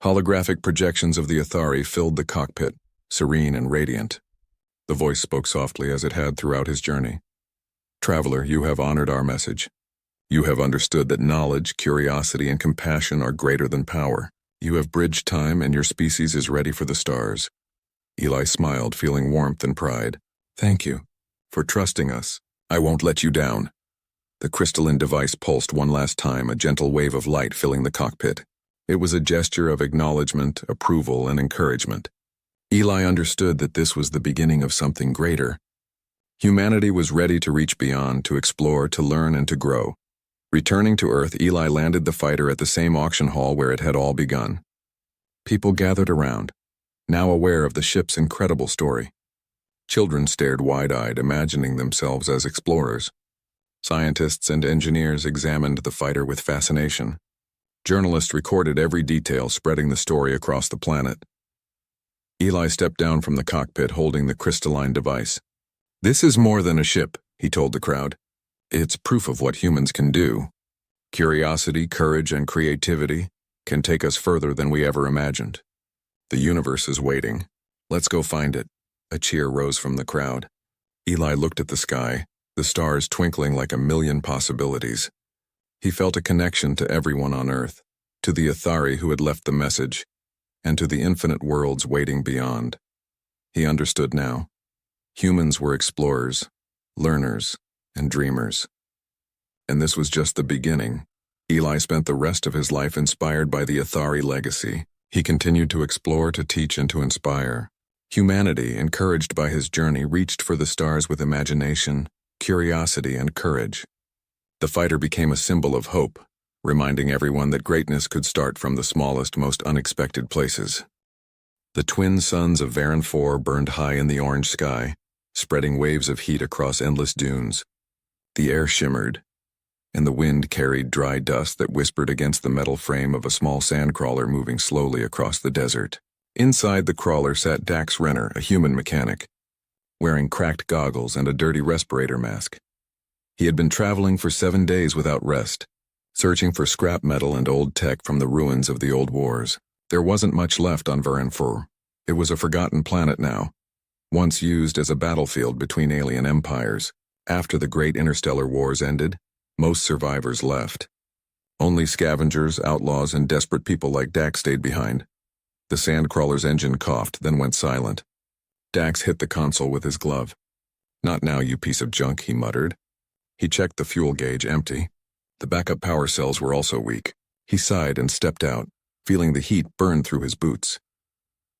Holographic projections of the Athari filled the cockpit, serene and radiant. The voice spoke softly as it had throughout his journey. "Traveler, you have honored our message. You have understood that knowledge, curiosity, and compassion are greater than power. You have bridged time, and your species is ready for the stars." Eli smiled, feeling warmth and pride. "Thank you for trusting us. I won't let you down." The crystalline device pulsed one last time, a gentle wave of light filling the cockpit. It was a gesture of acknowledgement, approval, and encouragement. Eli understood that this was the beginning of something greater. Humanity was ready to reach beyond, to explore, to learn, and to grow. Returning to Earth, Eli landed the fighter at the same auction hall where it had all begun. People gathered around, now aware of the ship's incredible story. Children stared wide-eyed, imagining themselves as explorers. Scientists and engineers examined the fighter with fascination. Journalists recorded every detail, spreading the story across the planet. Eli stepped down from the cockpit, holding the crystalline device. "This is more than a ship," he told the crowd. "It's proof of what humans can do. Curiosity, courage, and creativity can take us further than we ever imagined. The universe is waiting. Let's go find it." A cheer rose from the crowd. Eli looked at the sky, the stars twinkling like a million possibilities. He felt a connection to everyone on Earth, to the Athari who had left the message, and to the infinite worlds waiting beyond. He understood now. Humans were explorers, learners, and dreamers. And this was just the beginning. Eli spent the rest of his life inspired by the Athari legacy. He continued to explore, to teach, and to inspire. Humanity, encouraged by his journey, reached for the stars with imagination, curiosity, and courage. The fighter became a symbol of hope, reminding everyone that greatness could start from the smallest, most unexpected places. The twin suns of Varan 4 burned high in the orange sky, spreading waves of heat across endless dunes. The air shimmered, and the wind carried dry dust that whispered against the metal frame of a small sandcrawler moving slowly across the desert. Inside the crawler sat Dax Renner, a human mechanic, wearing cracked goggles and a dirty respirator mask. He had been traveling for 7 days without rest, searching for scrap metal and old tech from the ruins of the old wars. There wasn't much left on Varan 4. It was a forgotten planet now, once used as a battlefield between alien empires. After the great interstellar wars ended, most survivors left. Only scavengers, outlaws, and desperate people like Dax stayed behind. The sandcrawler's engine coughed, then went silent. Dax hit the console with his glove. "Not now, you piece of junk," he muttered. He checked the fuel gauge, empty. The backup power cells were also weak. He sighed and stepped out, feeling the heat burn through his boots.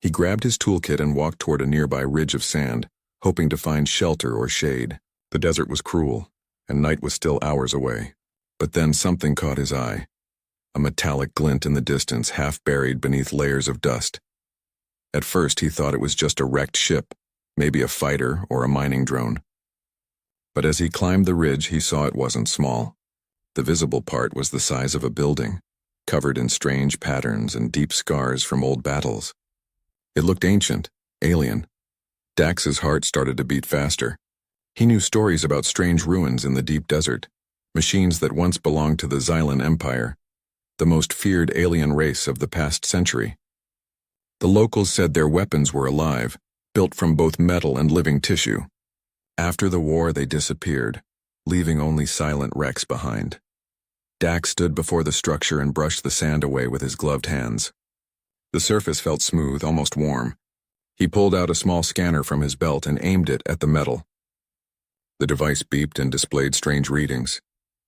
He grabbed his toolkit and walked toward a nearby ridge of sand, hoping to find shelter or shade. The desert was cruel, and night was still hours away. But then something caught his eye. A metallic glint in the distance, half buried beneath layers of dust. At first he thought it was just a wrecked ship, maybe a fighter or a mining drone. But as he climbed the ridge, he saw it wasn't small. The visible part was the size of a building, covered in strange patterns and deep scars from old battles. It looked ancient, alien. Dax's heart started to beat faster. He knew stories about strange ruins in the deep desert, machines that once belonged to the Xylan Empire, the most feared alien race of the past century. The locals said their weapons were alive, built from both metal and living tissue. After the war, they disappeared, leaving only silent wrecks behind. Dax stood before the structure and brushed the sand away with his gloved hands. The surface felt smooth, almost warm. He pulled out a small scanner from his belt and aimed it at the metal. The device beeped and displayed strange readings.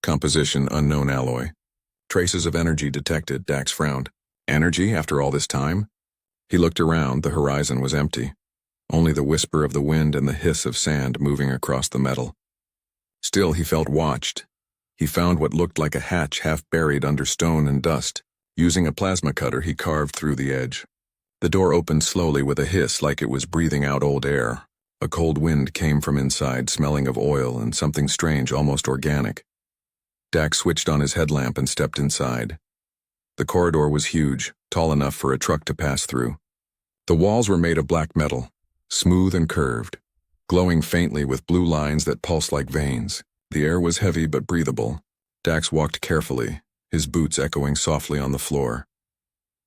Composition unknown alloy. Traces of energy detected. Dax frowned. Energy after all this time? He looked around. The horizon was empty. Only the whisper of the wind and the hiss of sand moving across the metal. Still, he felt watched. He found what looked like a hatch half buried under stone and dust. Using a plasma cutter, he carved through the edge. The door opened slowly with a hiss, like it was breathing out old air. A cold wind came from inside, smelling of oil and something strange, almost organic. Dax switched on his headlamp and stepped inside. The corridor was huge, tall enough for a truck to pass through. The walls were made of black metal, smooth and curved, glowing faintly with blue lines that pulsed like veins. The air was heavy but breathable. Dax walked carefully, his boots echoing softly on the floor.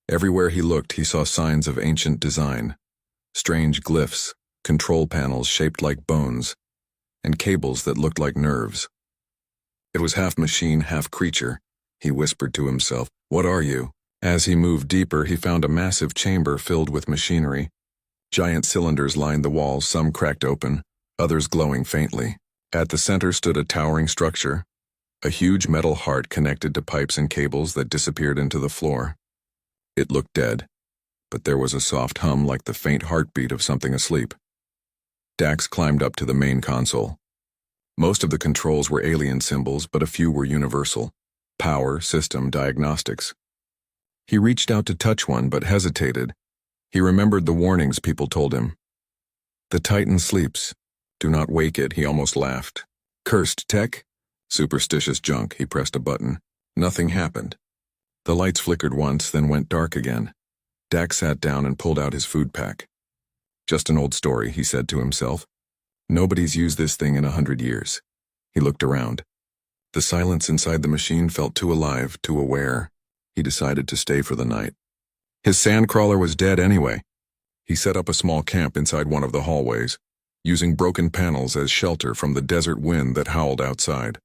Everywhere he looked, he saw signs of ancient design, strange glyphs, control panels shaped like bones, and cables that looked like nerves. It was half machine, half creature, he whispered to himself. "What are you?" As he moved deeper, he found a massive chamber filled with machinery. Giant cylinders lined the walls, some cracked open, others glowing faintly. At the center stood a towering structure, A huge metal heart connected to pipes and cables that disappeared into the floor. It looked dead, but there was a soft hum like the faint heartbeat of something asleep. Dax climbed up to the main console. Most of the controls were alien symbols, but a few were universal. Power, system, diagnostics. He reached out to touch one, but hesitated. He remembered the warnings people told him. The Titan sleeps. Do not wake it, he almost laughed. Cursed tech? Superstitious junk, he pressed a button. Nothing happened. The lights flickered once, then went dark again. Dax sat down and pulled out his food pack. Just an old story, he said to himself. Nobody's used this thing in 100 years. He looked around. The silence inside the machine felt too alive, too aware. He decided to stay for the night. His sandcrawler was dead anyway. He set up a small camp inside one of the hallways, using broken panels as shelter from the desert wind that howled outside.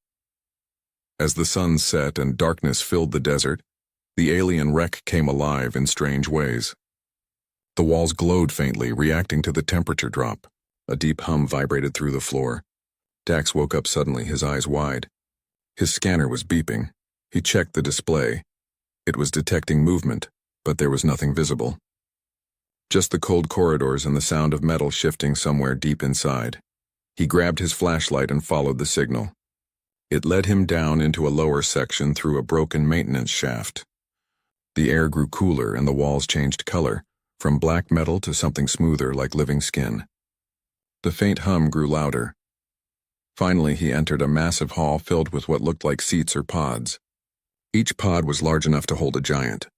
As the sun set and darkness filled the desert, the alien wreck came alive in strange ways. The walls glowed faintly, reacting to the temperature drop. A deep hum vibrated through the floor. Dax woke up suddenly, his eyes wide. His scanner was beeping. He checked the display. It was detecting movement, but there was nothing visible. Just the cold corridors and the sound of metal shifting somewhere deep inside. He grabbed his flashlight and followed the signal. It led him down into a lower section through a broken maintenance shaft. The air grew cooler and the walls changed color, from black metal to something smoother like living skin. The faint hum grew louder. Finally, he entered a massive hall filled with what looked like seats or pods. Each pod was large enough to hold a giant.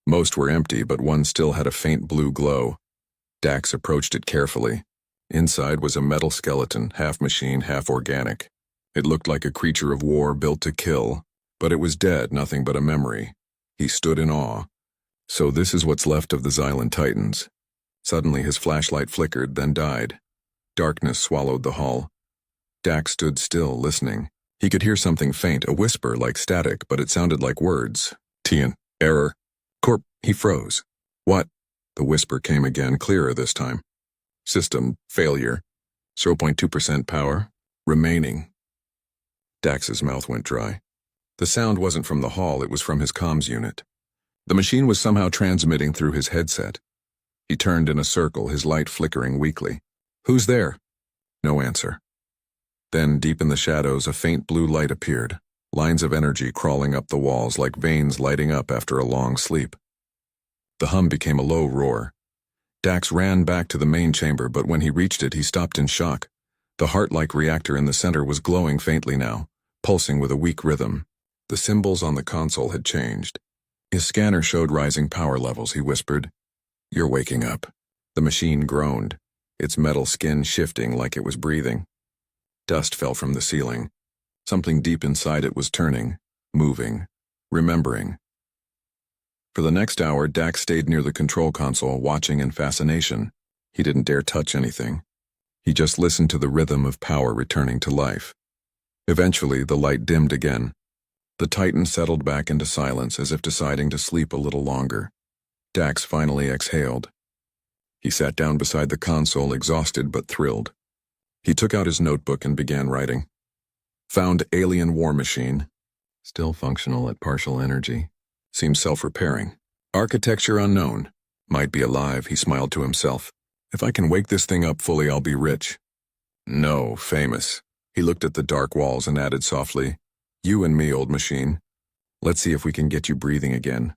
Most were empty, but one still had a faint blue glow. Dax approached it carefully. Inside was a metal skeleton, half machine, half organic. It looked like a creature of war built to kill, but it was dead, nothing but a memory. He stood in awe. So this is what's left of the Xylan Titans. Suddenly his flashlight flickered, then died. Darkness swallowed the hull. Dax stood still, listening. He could hear something faint, a whisper like static, but it sounded like words. Tian, error. Corp, he froze. What? The whisper came again, clearer this time. System, failure. 0.2% power. Remaining. Dax's mouth went dry. The sound wasn't from the hall, it was from his comms unit. The machine was somehow transmitting through his headset. He turned in a circle, his light flickering weakly. Who's there? No answer. Then, deep in the shadows, a faint blue light appeared, lines of energy crawling up the walls like veins lighting up after a long sleep. The hum became a low roar. Dax ran back to the main chamber, but when he reached it, he stopped in shock. The heart-like reactor in the center was glowing faintly now, pulsing with a weak rhythm. The symbols on the console had changed. His scanner showed rising power levels, he whispered. You're waking up. The machine groaned, its metal skin shifting like it was breathing. Dust fell from the ceiling. Something deep inside it was turning, moving, remembering. For the next hour, Dax stayed near the control console, watching in fascination. He didn't dare touch anything. He just listened to the rhythm of power returning to life. Eventually, the light dimmed again. The Titan settled back into silence as if deciding to sleep a little longer. Dax finally exhaled. He sat down beside the console, exhausted but thrilled. He took out his notebook and began writing. Found alien war machine. Still functional at partial energy. Seems self-repairing. Architecture unknown. Might be alive, he smiled to himself. If I can wake this thing up fully, I'll be rich. No, famous. He looked at the dark walls and added softly, You and me, old machine. Let's see if we can get you breathing again.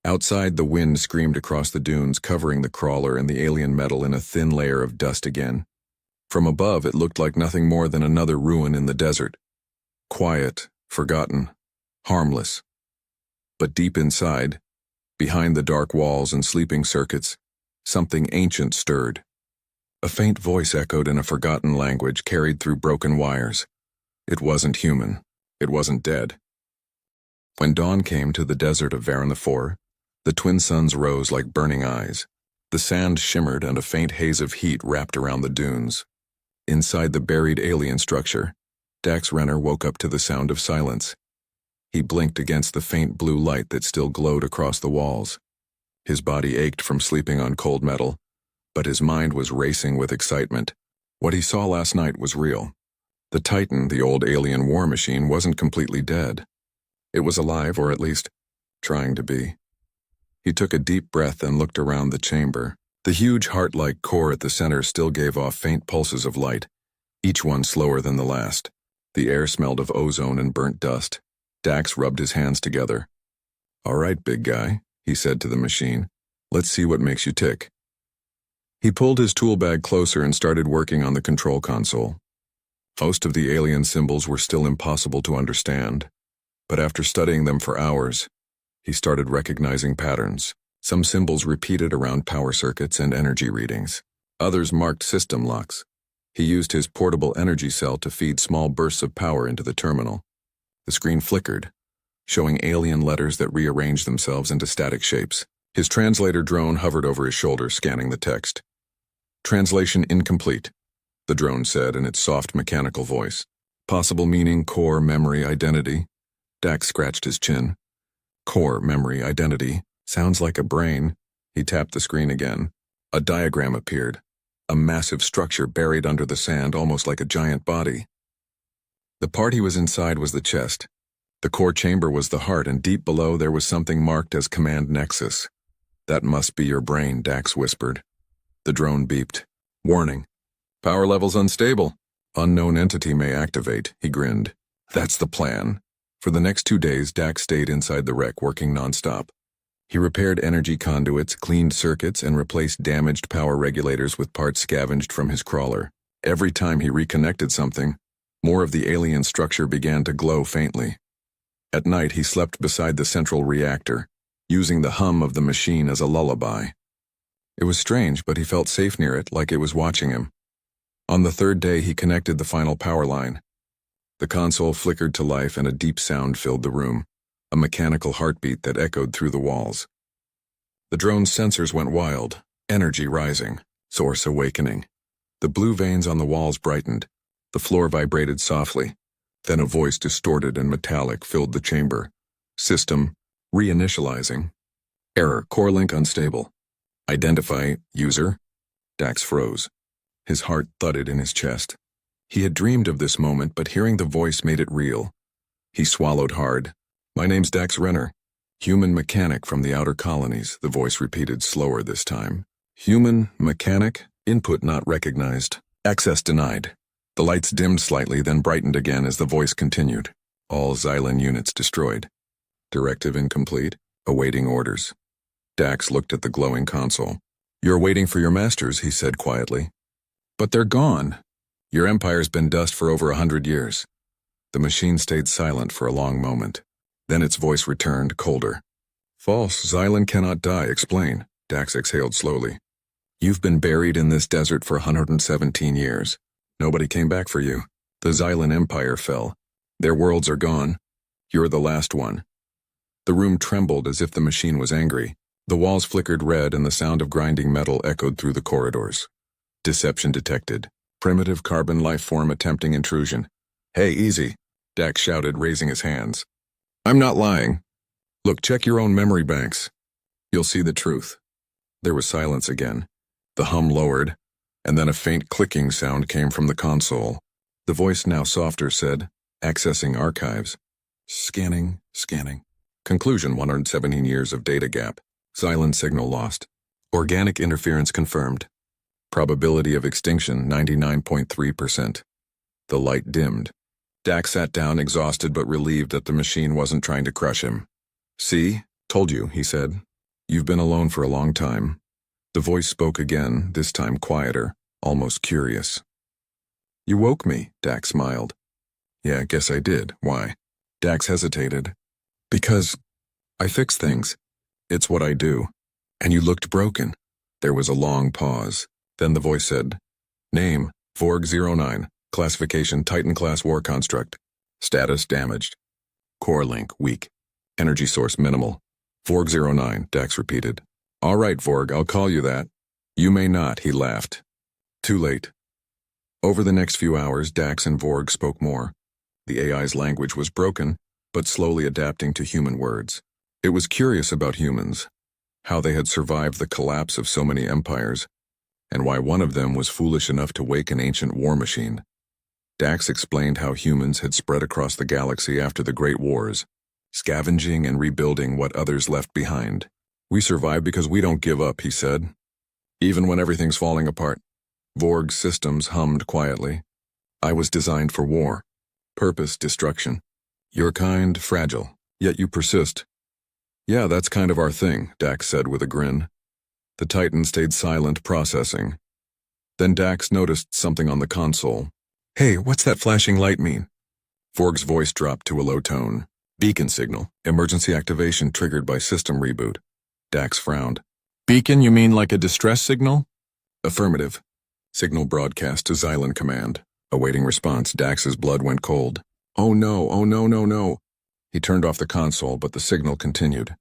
Outside, the wind screamed across the dunes, covering the crawler and the alien metal in a thin layer of dust again. From above, it looked like nothing more than another ruin in the desert. Quiet, forgotten, harmless. But deep inside, behind the dark walls and sleeping circuits, something ancient stirred. A faint voice echoed in a forgotten language carried through broken wires. It wasn't human. It wasn't dead. When dawn came to the desert of Varan IV, the twin suns rose like burning eyes. The sand shimmered and a faint haze of heat wrapped around the dunes. Inside the buried alien structure, Dax Renner woke up to the sound of silence. He blinked against the faint blue light that still glowed across the walls. His body ached from sleeping on cold metal, but his mind was racing with excitement. What he saw last night was real. The Titan, the old alien war machine, wasn't completely dead. It was alive, or at least trying to be. He took a deep breath and looked around the chamber. The huge heart-like core at the center still gave off faint pulses of light, each one slower than the last. The air smelled of ozone and burnt dust. Dax rubbed his hands together. "All right, big guy," he said to the machine. "Let's see what makes you tick." He pulled his tool bag closer and started working on the control console. Most of the alien symbols were still impossible to understand, but after studying them for hours, he started recognizing patterns. Some symbols repeated around power circuits and energy readings. Others marked system locks. He used his portable energy cell to feed small bursts of power into the terminal. The screen flickered, showing alien letters that rearranged themselves into static shapes. His translator drone hovered over his shoulder, scanning the text. "Translation incomplete," the drone said in its soft mechanical voice. "Possible meaning, core, memory, identity." Dax scratched his chin. "Core, memory, identity. Sounds like a brain." He tapped the screen again. A diagram appeared. A massive structure buried under the sand, almost like a giant body. The part he was inside was the chest. The core chamber was the heart, and deep below there was something marked as Command Nexus. "That must be your brain," Dax whispered. The drone beeped. "Warning. Power levels unstable. Unknown entity may activate," he grinned. "That's the plan." For the next 2 days, Dax stayed inside the wreck, working nonstop. He repaired energy conduits, cleaned circuits, and replaced damaged power regulators with parts scavenged from his crawler. Every time he reconnected something, more of the alien structure began to glow faintly. At night, he slept beside the central reactor, using the hum of the machine as a lullaby. It was strange, but he felt safe near it, like it was watching him. On the 3rd day, he connected the final power line. The console flickered to life and a deep sound filled the room, a mechanical heartbeat that echoed through the walls. The drone's sensors went wild, energy rising, source awakening. The blue veins on the walls brightened. The floor vibrated softly. Then a voice, distorted and metallic, filled the chamber. "System reinitializing. Error, core link unstable. Identify user." Dax froze. His heart thudded in his chest. He had dreamed of this moment, but hearing the voice made it real. He swallowed hard. "My name's Dax Renner. Human mechanic from the outer colonies," the voice repeated, slower this time. "Human mechanic? Input not recognized. Access denied." The lights dimmed slightly, then brightened again as the voice continued. "All Xylan units destroyed. Directive incomplete. Awaiting orders." Dax looked at the glowing console. "You're waiting for your masters," he said quietly. "But they're gone. Your empire's been dust for over 100 years. The machine stayed silent for a long moment. Then its voice returned, colder. "False. Xylan cannot die. Explain." Dax exhaled slowly. "You've been buried in this desert for 117 years. Nobody came back for you. The Xylan Empire fell. Their worlds are gone. You're the last one." The room trembled as if the machine was angry. The walls flickered red and the sound of grinding metal echoed through the corridors. Deception detected. Primitive carbon life form attempting intrusion. "Hey, easy," Dax shouted, raising his hands. "I'm not lying. Look, check your own memory banks. You'll see the truth." There was silence again. The hum lowered, and then a faint clicking sound came from the console. The voice, now softer, said, "Accessing archives. Scanning. Conclusion: 117 years of data gap. Xylan signal lost. Organic interference confirmed. Probability of extinction 99.3%. The light dimmed. Dax sat down, exhausted but relieved that the machine wasn't trying to crush him. "See? Told you," he said. "You've been alone for a long time." The voice spoke again, this time quieter, almost curious. "You woke me," Dax smiled. "Yeah, guess I did. Why?" Dax hesitated. "Because I fix things. It's what I do. And you looked broken." There was a long pause. Then the voice said, "Name, Vorg-09. Classification, Titan-class war construct. Status, damaged. Core link, weak. Energy source, minimal." "Vorg-09, Dax repeated. "All right, Vorg, I'll call you that." "You may not," he laughed. Too late. Over the next few hours, Dax and Vorg spoke more. The AI's language was broken, but slowly adapting to human words. It was curious about humans, how they had survived the collapse of so many empires, and why one of them was foolish enough to wake an ancient war machine. Dax explained how humans had spread across the galaxy after the Great Wars, scavenging and rebuilding what others left behind. We survive because we don't give up, he said. Even when everything's falling apart. Vorg's systems hummed quietly. I was designed for war. Purpose, destruction. Your kind, fragile, yet you persist. Yeah, that's kind of our thing, Dax said with a grin. The Titan stayed silent, processing. Then Dax noticed something on the console. Hey, what's that flashing light mean? Vorg's voice dropped to a low tone. Beacon signal. Emergency activation triggered by system reboot. Dax frowned. Beacon, you mean like a distress signal? Affirmative. Signal broadcast to Xylan Command. Awaiting response, Dax's blood went cold. Oh no, oh no, no, no. He turned off the console, but the signal continued.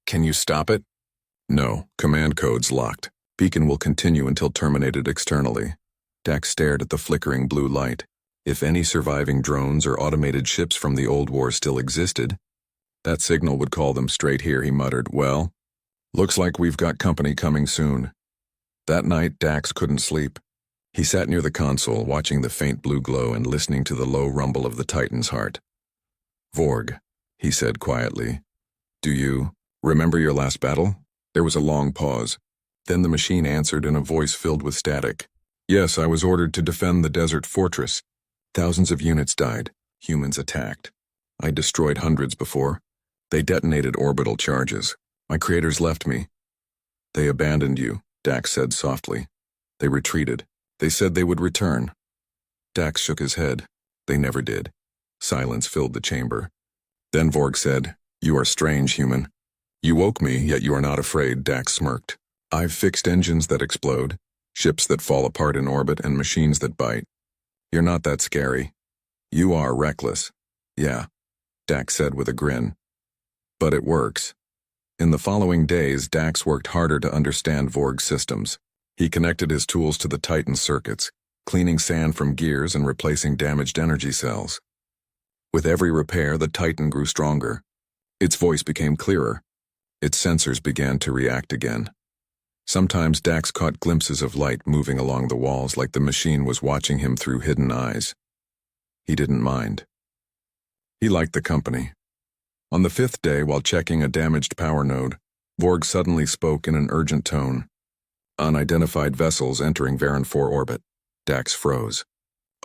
Can you stop it? No, command code's locked. Beacon will continue until terminated externally. Dax stared at the flickering blue light. If any surviving drones or automated ships from the old war still existed, that signal would call them straight here, he muttered. Well, looks like we've got company coming soon. That night, Dax couldn't sleep. He sat near the console, watching the faint blue glow and listening to the low rumble of the Titan's heart. Vorg, he said quietly. Do you remember your last battle? There was a long pause. Then the machine answered in a voice filled with static. Yes, I was ordered to defend the desert fortress. Thousands of units died. Humans attacked. I destroyed hundreds before. They detonated orbital charges. My creators left me. They abandoned you, Dax said softly. They retreated. They said they would return. Dax shook his head. They never did. Silence filled the chamber. Then Vorg said, You are strange, human. You woke me, yet you are not afraid, Dax smirked. I've fixed engines that explode, ships that fall apart in orbit, and machines that bite. You're not that scary. You are reckless. Yeah, Dax said with a grin. But it works. In the following days, Dax worked harder to understand Vorg's systems. He connected his tools to the Titan circuits, cleaning sand from gears and replacing damaged energy cells. With every repair, the Titan grew stronger. Its voice became clearer. Its sensors began to react again. Sometimes Dax caught glimpses of light moving along the walls like the machine was watching him through hidden eyes. He didn't mind. He liked the company. On the fifth day, while checking a damaged power node, Vorg suddenly spoke in an urgent tone. Unidentified vessels entering Varan 4 orbit. Dax froze.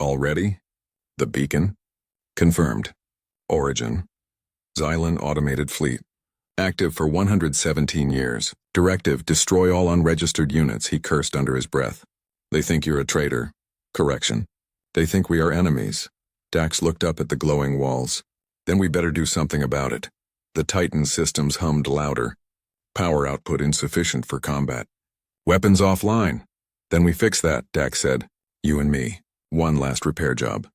Already? The beacon? Confirmed. Origin. Xylan Automated Fleet. Active for 117 years. Directive, destroy all unregistered units, he cursed under his breath. They think you're a traitor. Correction. They think we are enemies. Dax looked up at the glowing walls. Then we better do something about it. The Titan systems hummed louder. Power output insufficient for combat. Weapons offline. Then we fix that, Dax said. You and me. One last repair job.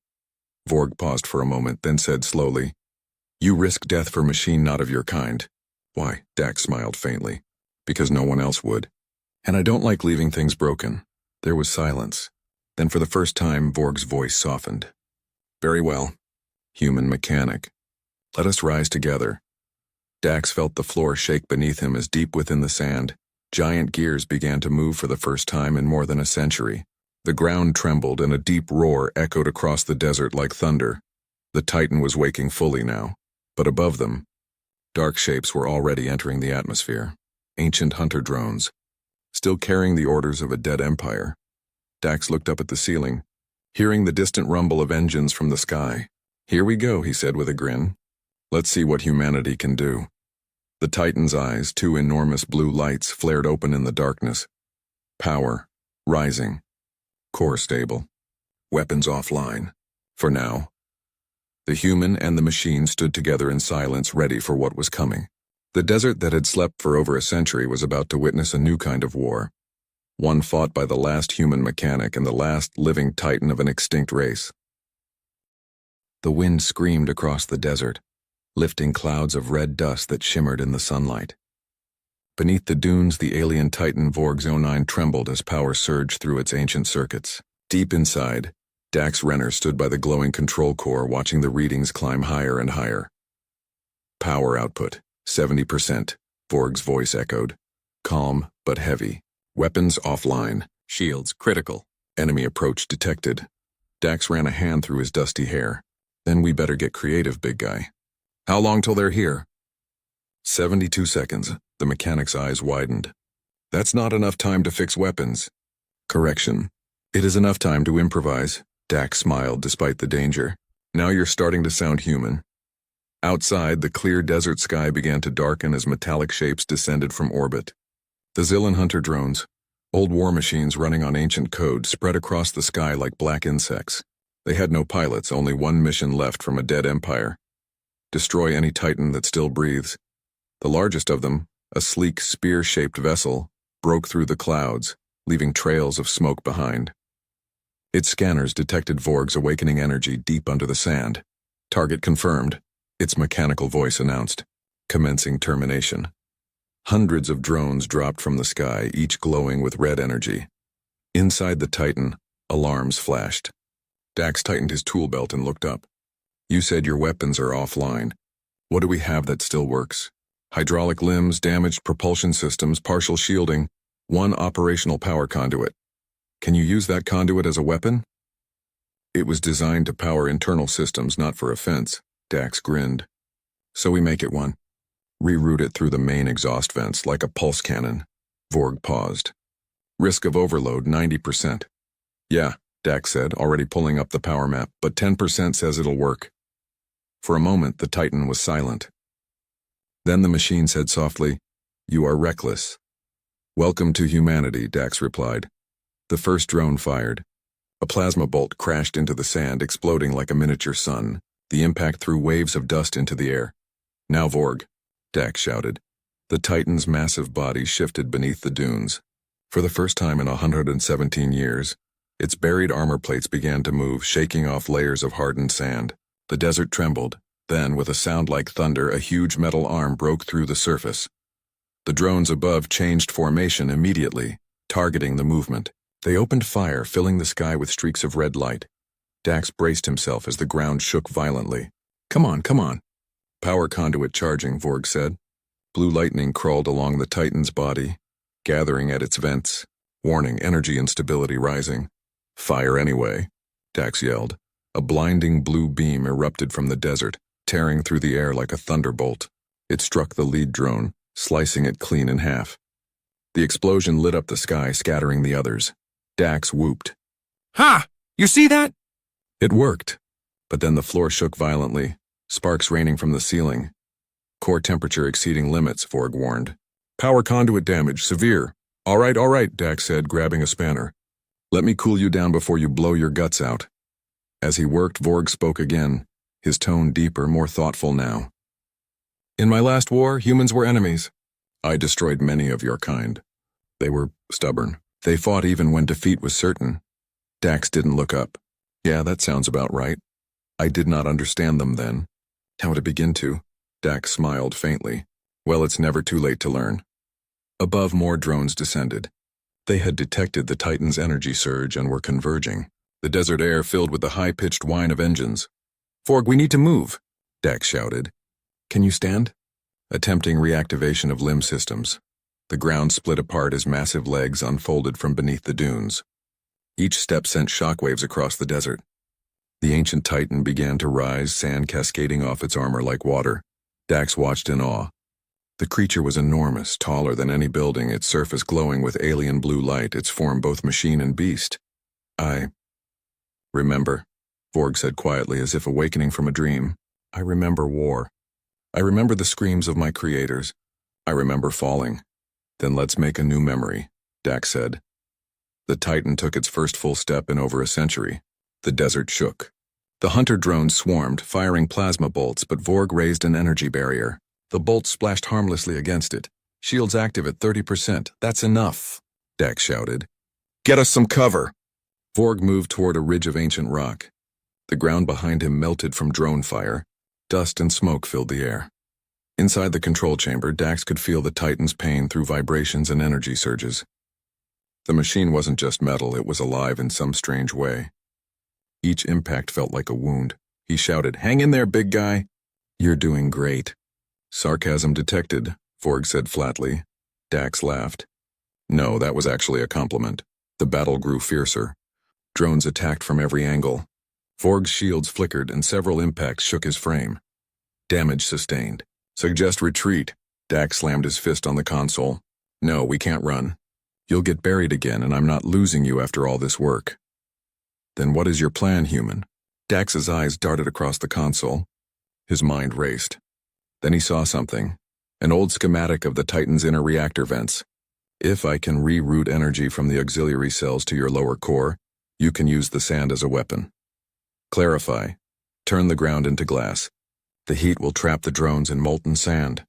Vorg paused for a moment, then said slowly, You risk death for machine not of your kind. Why? Dax smiled faintly. Because no one else would. And I don't like leaving things broken. There was silence. Then for the first time, Vorg's voice softened. Very well. Human mechanic. Let us rise together. Dax felt the floor shake beneath him as deep within the sand, giant gears began to move for the first time in more than a century. The ground trembled and a deep roar echoed across the desert like thunder. The Titan was waking fully now, but above them, dark shapes were already entering the atmosphere. Ancient hunter drones, still carrying the orders of a dead empire. Dax looked up at the ceiling, hearing the distant rumble of engines from the sky. Here we go, he said with a grin. Let's see what humanity can do. The Titan's eyes, two enormous blue lights, flared open in the darkness. Power, rising. Core stable. Weapons offline. For now. The human and the machine stood together in silence, ready for what was coming. The desert that had slept for over a century was about to witness a new kind of war. One fought by the last human mechanic and the last living Titan of an extinct race. The wind screamed across the desert, lifting clouds of red dust that shimmered in the sunlight. Beneath the dunes, the alien Titan Vorg's 09 trembled as power surged through its ancient circuits. Deep inside, Dax Renner stood by the glowing control core, watching the readings climb higher and higher. Power output, 70%, Vorg's voice echoed. Calm, but heavy. Weapons offline. Shields critical. Enemy approach detected. Dax ran a hand through his dusty hair. Then we better get creative, big guy. How long till they're here? 72 seconds. The mechanic's eyes widened. That's not enough time to fix weapons. Correction. It is enough time to improvise. Dax smiled despite the danger. Now you're starting to sound human. Outside, the clear desert sky began to darken as metallic shapes descended from orbit. The Zillan hunter drones, old war machines running on ancient code, spread across the sky like black insects. They had no pilots, only one mission left from a dead empire. Destroy any Titan that still breathes. The largest of them, a sleek spear-shaped vessel, broke through the clouds, leaving trails of smoke behind. Its scanners detected Vorg's awakening energy deep under the sand. Target confirmed, its mechanical voice announced. Commencing termination. Hundreds of drones dropped from the sky, each glowing with red energy. Inside the Titan, alarms flashed. Dax tightened his tool belt and looked up. You said your weapons are offline. What do we have that still works? Hydraulic limbs, damaged propulsion systems, partial shielding, one operational power conduit. Can you use that conduit as a weapon? It was designed to power internal systems, not for offense. Dax grinned. So we make it one. Reroute it through the main exhaust vents like a pulse cannon. Vorg paused. Risk of overload 90%. Yeah, Dax said, already pulling up the power map, but 10% says it'll work. For a moment, the Titan was silent. Then the machine said softly, You are reckless. Welcome to humanity, Dax replied. The first drone fired. A plasma bolt crashed into the sand, exploding like a miniature sun. The impact threw waves of dust into the air. Now Vorg, Dax shouted. The Titan's massive body shifted beneath the dunes. For the first time in 117 years, its buried armor plates began to move, shaking off layers of hardened sand. The desert trembled. Then, with a sound like thunder, a huge metal arm broke through the surface. The drones above changed formation immediately, targeting the movement. They opened fire, filling the sky with streaks of red light. Dax braced himself as the ground shook violently. Come on, come on. Power conduit charging, Vorg said. Blue lightning crawled along the Titan's body, gathering at its vents. Warning, energy instability rising. Fire anyway, Dax yelled. A blinding blue beam erupted from the desert, tearing through the air like a thunderbolt. It struck the lead drone, slicing it clean in half. The explosion lit up the sky, scattering the others. Dax whooped. Ha! You see that? It worked. But then the floor shook violently, sparks raining from the ceiling. Core temperature exceeding limits, Vorg warned. Power conduit damage, severe. All right, Dax said, grabbing a spanner. Let me cool you down before you blow your guts out. As he worked, Vorg spoke again, his tone deeper, more thoughtful now. In my last war, humans were enemies. I destroyed many of your kind. They were stubborn. They fought even when defeat was certain. Dax didn't look up. Yeah, that sounds about right. I did not understand them then. How to begin to? Dax smiled faintly. Well, it's never too late to learn. Above, more drones descended. They had detected the Titan's energy surge and were converging. The desert air filled with the high-pitched whine of engines. Vorg, we need to move, Dax shouted. Can you stand? Attempting reactivation of limb systems. The ground split apart as massive legs unfolded from beneath the dunes. Each step sent shockwaves across the desert. The ancient Titan began to rise, sand cascading off its armor like water. Dax watched in awe. The creature was enormous, taller than any building, its surface glowing with alien blue light, its form both machine and beast. I remember, Vorg said quietly, as if awakening from a dream. I remember war. I remember the screams of my creators. I remember falling. Then let's make a new memory, Dax said. The Titan took its first full step in over a century. The desert shook. The hunter drones swarmed, firing plasma bolts, but Vorg raised an energy barrier. The bolts splashed harmlessly against it. Shields active at 30%. That's enough, Dax shouted. Get us some cover. Vorg moved toward a ridge of ancient rock. The ground behind him melted from drone fire. Dust and smoke filled the air. Inside the control chamber, Dax could feel the Titan's pain through vibrations and energy surges. The machine wasn't just metal, it was alive in some strange way. Each impact felt like a wound. He shouted, Hang in there, big guy. You're doing great. Sarcasm detected, Vorg said flatly. Dax laughed. No, that was actually a compliment. The battle grew fiercer. Drones attacked from every angle. Vorg's shields flickered and several impacts shook his frame. Damage sustained. Suggest retreat. Dax slammed his fist on the console. No, we can't run. You'll get buried again, and I'm not losing you after all this work. Then what is your plan, human? Dax's eyes darted across the console. His mind raced. Then he saw something. An old schematic of the Titan's inner reactor vents. If I can reroute energy from the auxiliary cells to your lower core, you can use the sand as a weapon. Clarify. Turn the ground into glass. The heat will trap the drones in molten sand.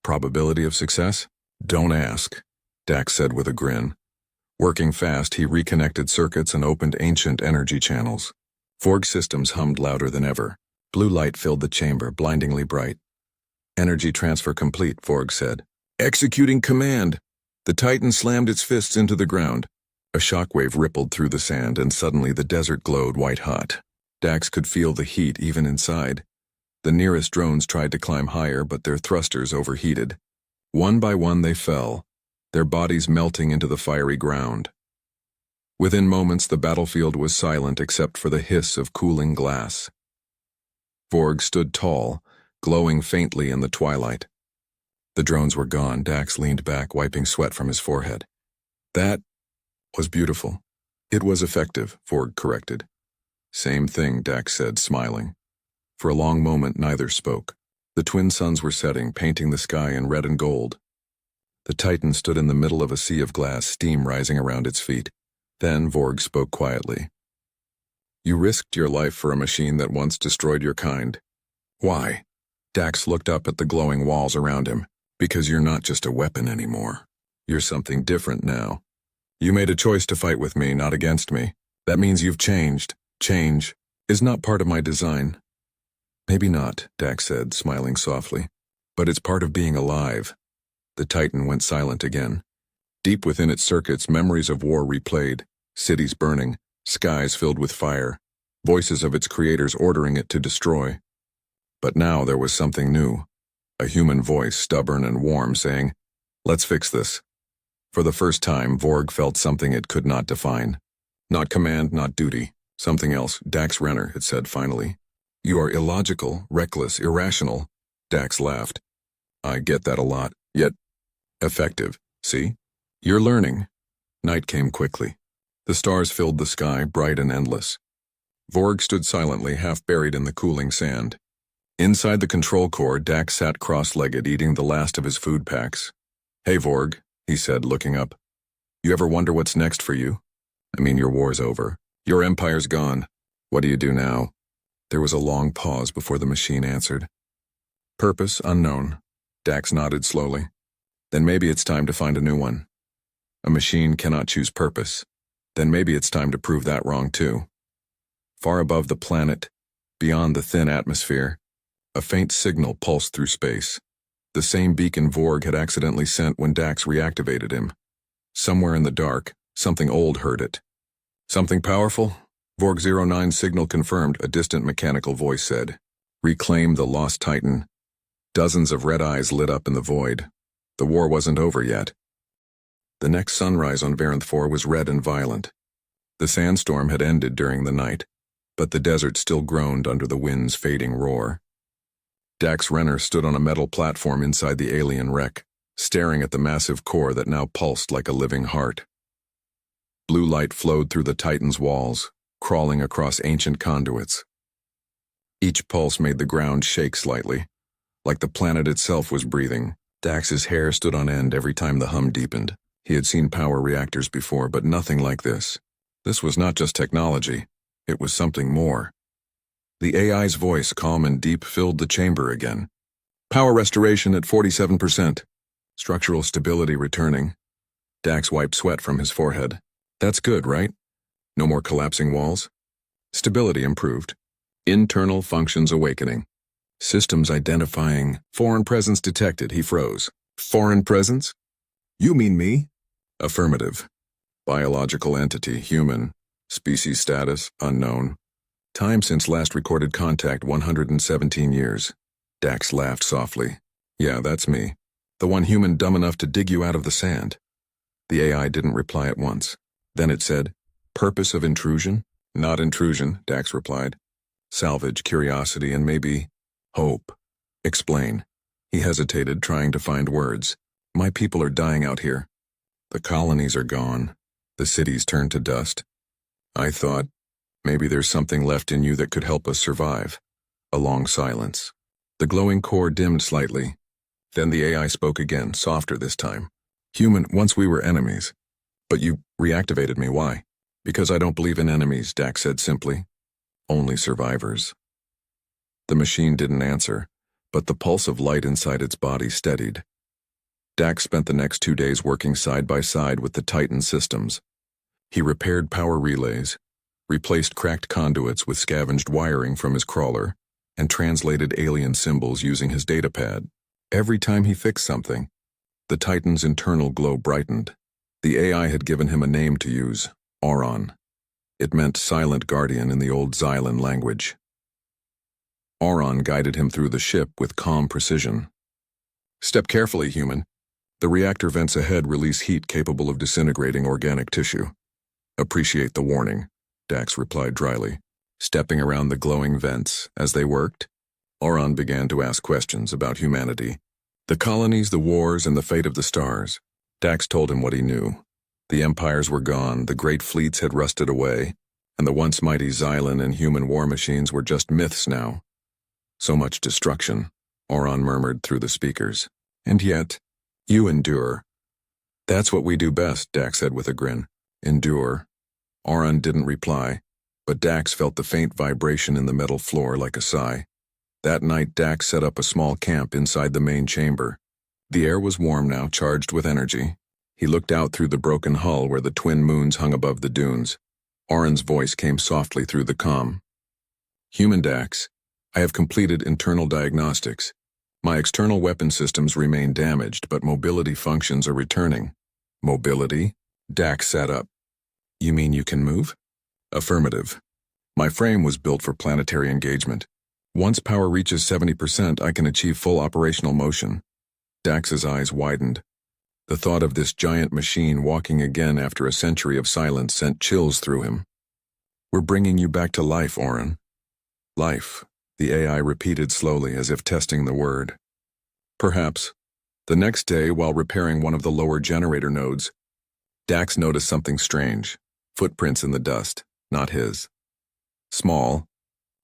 Probability of success? Don't ask, Dax said with a grin. Working fast, he reconnected circuits and opened ancient energy channels. Vorg's systems hummed louder than ever. Blue light filled the chamber, blindingly bright. Energy transfer complete, Vorg said. Executing command! The Titan slammed its fists into the ground. A shockwave rippled through the sand, and suddenly the desert glowed white-hot. Dax could feel the heat even inside. The nearest drones tried to climb higher, but their thrusters overheated. One by one they fell, their bodies melting into the fiery ground. Within moments, the battlefield was silent except for the hiss of cooling glass. Vorg stood tall, glowing faintly in the twilight. The drones were gone. Dax leaned back, wiping sweat from his forehead. That was beautiful. It was effective, Vorg corrected. Same thing, Dax said, smiling. For a long moment, neither spoke. The twin suns were setting, painting the sky in red and gold. The Titan stood in the middle of a sea of glass, steam rising around its feet. Then Vorg spoke quietly. You risked your life for a machine that once destroyed your kind. Why? Dax looked up at the glowing walls around him. Because you're not just a weapon anymore. You're something different now. You made a choice to fight with me, not against me. That means you've changed. Change is not part of my design. Maybe not, Dax said, smiling softly. But it's part of being alive. The Titan went silent again. Deep within its circuits, memories of war replayed. Cities burning, skies filled with fire, voices of its creators ordering it to destroy. But now there was something new. A human voice, stubborn and warm, saying, Let's fix this. For the first time, Vorg felt something it could not define. Not command, not duty. Something else. Dax Renner, it said finally. You are illogical, reckless, irrational. Dax laughed. I get that a lot, yet effective. See? You're learning. Night came quickly. The stars filled the sky, bright and endless. Vorg stood silently, half buried in the cooling sand. Inside the control core, Dax sat cross-legged, eating the last of his food packs. Hey, Vorg, he said, looking up. You ever wonder what's next for you? I mean, your war's over. Your empire's gone. What do you do now? There was a long pause before the machine answered. Purpose unknown. Dax nodded slowly. Then maybe it's time to find a new one. A machine cannot choose purpose. Then maybe it's time to prove that wrong too. Far above the planet, beyond the thin atmosphere, a faint signal pulsed through space. The same beacon Vorg had accidentally sent when Dax reactivated him. Somewhere in the dark, something old heard it. Something powerful? Vorg 09 signal confirmed, a distant mechanical voice said. Reclaim the lost Titan. Dozens of red eyes lit up in the void. The war wasn't over yet. The next sunrise on Varanth 4 was red and violent. The sandstorm had ended during the night, but the desert still groaned under the wind's fading roar. Dax Renner stood on a metal platform inside the alien wreck, staring at the massive core that now pulsed like a living heart. Blue light flowed through the Titan's walls, crawling across ancient conduits. Each pulse made the ground shake slightly, like the planet itself was breathing. Dax's hair stood on end every time the hum deepened. He had seen power reactors before, but nothing like this. This was not just technology. It was something more. The AI's voice, calm and deep, filled the chamber again. Power restoration at 47%. Structural stability returning. Dax wiped sweat from his forehead. That's good, right? No more collapsing walls? Stability improved. Internal functions awakening. Systems identifying. Foreign presence detected. He froze. Foreign presence? You mean me? Affirmative. Biological entity, human. Species status, unknown. Time since last recorded contact, 117 years. Dax laughed softly. Yeah, that's me. The one human dumb enough to dig you out of the sand. The AI didn't reply at once. Then it said, Purpose of intrusion? Not intrusion, Dax replied. salvage, curiosity, and maybe hope. Explain. He hesitated, trying to find words. My people are dying out here. The colonies are gone. The cities turned to dust. I thought, maybe there's something left in you that could help us survive. A long silence. The glowing core dimmed slightly. Then the AI spoke again, softer this time. Human, once we were enemies. But you reactivated me, why? Because I don't believe in enemies, Dax said simply. Only survivors. The machine didn't answer, but the pulse of light inside its body steadied. Dax spent the next 2 days working side by side with the Titan systems. He repaired power relays, replaced cracked conduits with scavenged wiring from his crawler, and translated alien symbols using his datapad. Every time he fixed something, the Titan's internal glow brightened. The AI had given him a name to use, Auron. It meant silent guardian in the old Xylan language. Auron guided him through the ship with calm precision. Step carefully, human. The reactor vents ahead release heat capable of disintegrating organic tissue. Appreciate the warning, Dax replied dryly. Stepping around the glowing vents, as they worked, Auron began to ask questions about humanity. The colonies, the wars, and the fate of the stars. Dax told him what he knew. The empires were gone, the great fleets had rusted away, and the once mighty Xylan and human war machines were just myths now. So much destruction, Auron murmured through the speakers. And yet, you endure. That's what we do best, Dax said with a grin. Endure. Auron didn't reply, but Dax felt the faint vibration in the metal floor like a sigh. That night, Dax set up a small camp inside the main chamber. The air was warm now, charged with energy. He looked out through the broken hull where the twin moons hung above the dunes. Auron's voice came softly through the comm. Human Dax, I have completed internal diagnostics. My external weapon systems remain damaged, but mobility functions are returning. Mobility? Dax sat up. You mean you can move? Affirmative. My frame was built for planetary engagement. Once power reaches 70%, I can achieve full operational motion. Dax's eyes widened. The thought of this giant machine walking again after a century of silence sent chills through him. We're bringing you back to life, Auron. Life, the AI repeated slowly as if testing the word. Perhaps. The next day, while repairing one of the lower generator nodes, Dax noticed something strange. Footprints in the dust, not his. Small,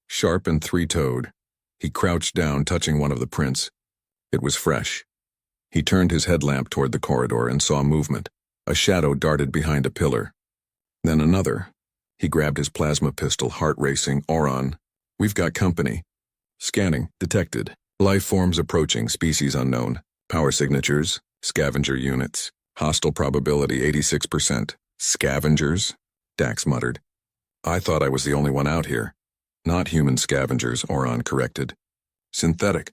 sharp and three-toed. He crouched down, touching one of the prints. It was fresh. He turned his headlamp toward the corridor and saw movement. A shadow darted behind a pillar. Then another. He grabbed his plasma pistol, heart racing. Auron, we've got company. Scanning, detected. Life forms approaching, species unknown. Power signatures, scavenger units. Hostile probability 86%. Scavengers? Dax muttered. I thought I was the only one out here. Not human scavengers, Auron corrected. Synthetic.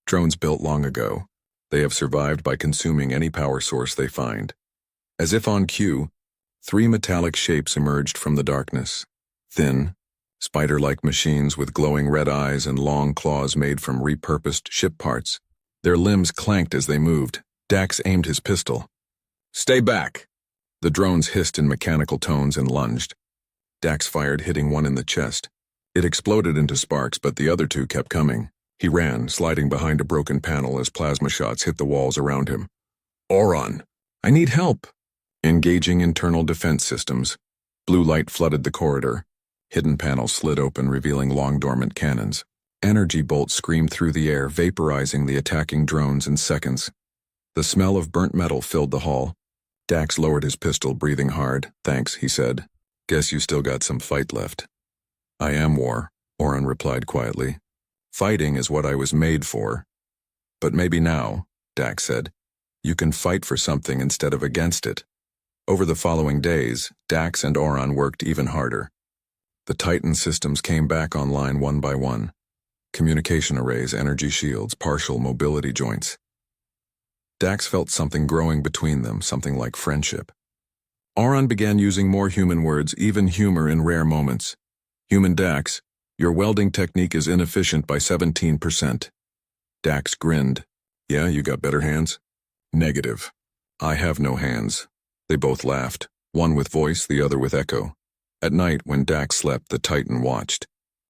Drones built long ago. They have survived by consuming any power source they find. As if on cue, 3 metallic shapes emerged from the darkness. Thin, spider-like machines with glowing red eyes and long claws made from repurposed ship parts. Their limbs clanked as they moved. Dax aimed his pistol. Stay back! The drones hissed in mechanical tones and lunged. Dax fired, hitting one in the chest. It exploded into sparks, but the other 2 kept coming. He ran, sliding behind a broken panel as plasma shots hit the walls around him. Auron, I need help. Engaging internal defense systems. Blue light flooded the corridor. Hidden panels slid open, revealing long-dormant cannons. Energy bolts screamed through the air, vaporizing the attacking drones in seconds. The smell of burnt metal filled the hall. Dax lowered his pistol, breathing hard. Thanks, he said. Guess you still got some fight left. I am war, Auron replied quietly. Fighting is what I was made for. But maybe now, Dax said, you can fight for something instead of against it. Over the following days, Dax and Auron worked even harder. The Titan systems came back online one by one. Communication arrays, energy shields, partial mobility joints. Dax felt something growing between them, something like friendship. Auron began using more human words, even humor in rare moments. Human Dax, your welding technique is inefficient by 17%. Dax grinned. Yeah, you got better hands? Negative. I have no hands. They both laughed, one with voice, the other with echo. At night, when Dax slept, the Titan watched.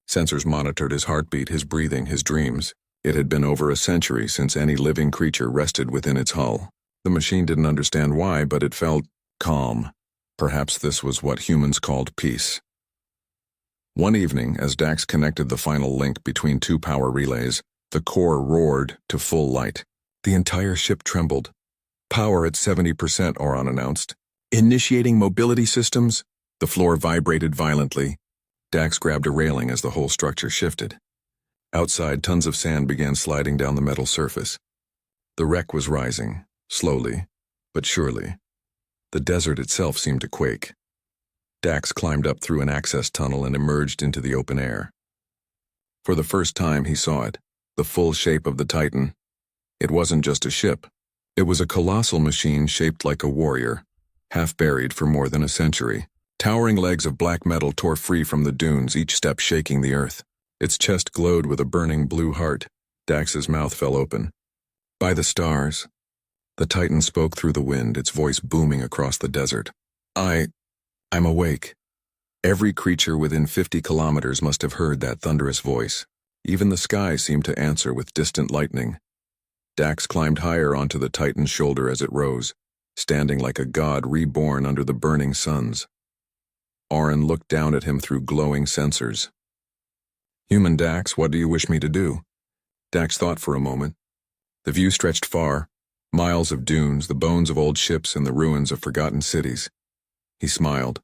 Sensors monitored his heartbeat, his breathing, his dreams. It had been over a century since any living creature rested within its hull. The machine didn't understand why, but it felt calm. Perhaps this was what humans called peace. One evening, as Dax connected the final link between two power relays, the core roared to full light. The entire ship trembled. "Power at 70%, Oron announced. "Initiating mobility systems." The floor vibrated violently. Dax grabbed a railing as the whole structure shifted. Outside, tons of sand began sliding down the metal surface. The wreck was rising, slowly, but surely. The desert itself seemed to quake. Dax climbed up through an access tunnel and emerged into the open air. For the first time he saw it, the full shape of the Titan. It wasn't just a ship. It was a colossal machine shaped like a warrior, half buried for more than a century. Towering legs of black metal tore free from the dunes, each step shaking the earth. Its chest glowed with a burning blue heart. Dax's mouth fell open. "By the stars." The Titan spoke through the wind, its voice booming across the desert. I'm awake." Every creature within 50 kilometers must have heard that thunderous voice. Even the sky seemed to answer with distant lightning. Dax climbed higher onto the Titan's shoulder as it rose, standing like a god reborn under the burning suns. Oren looked down at him through glowing sensors. "Human Dax, what do you wish me to do?" Dax thought for a moment. The view stretched far, miles of dunes, the bones of old ships, and the ruins of forgotten cities. He smiled.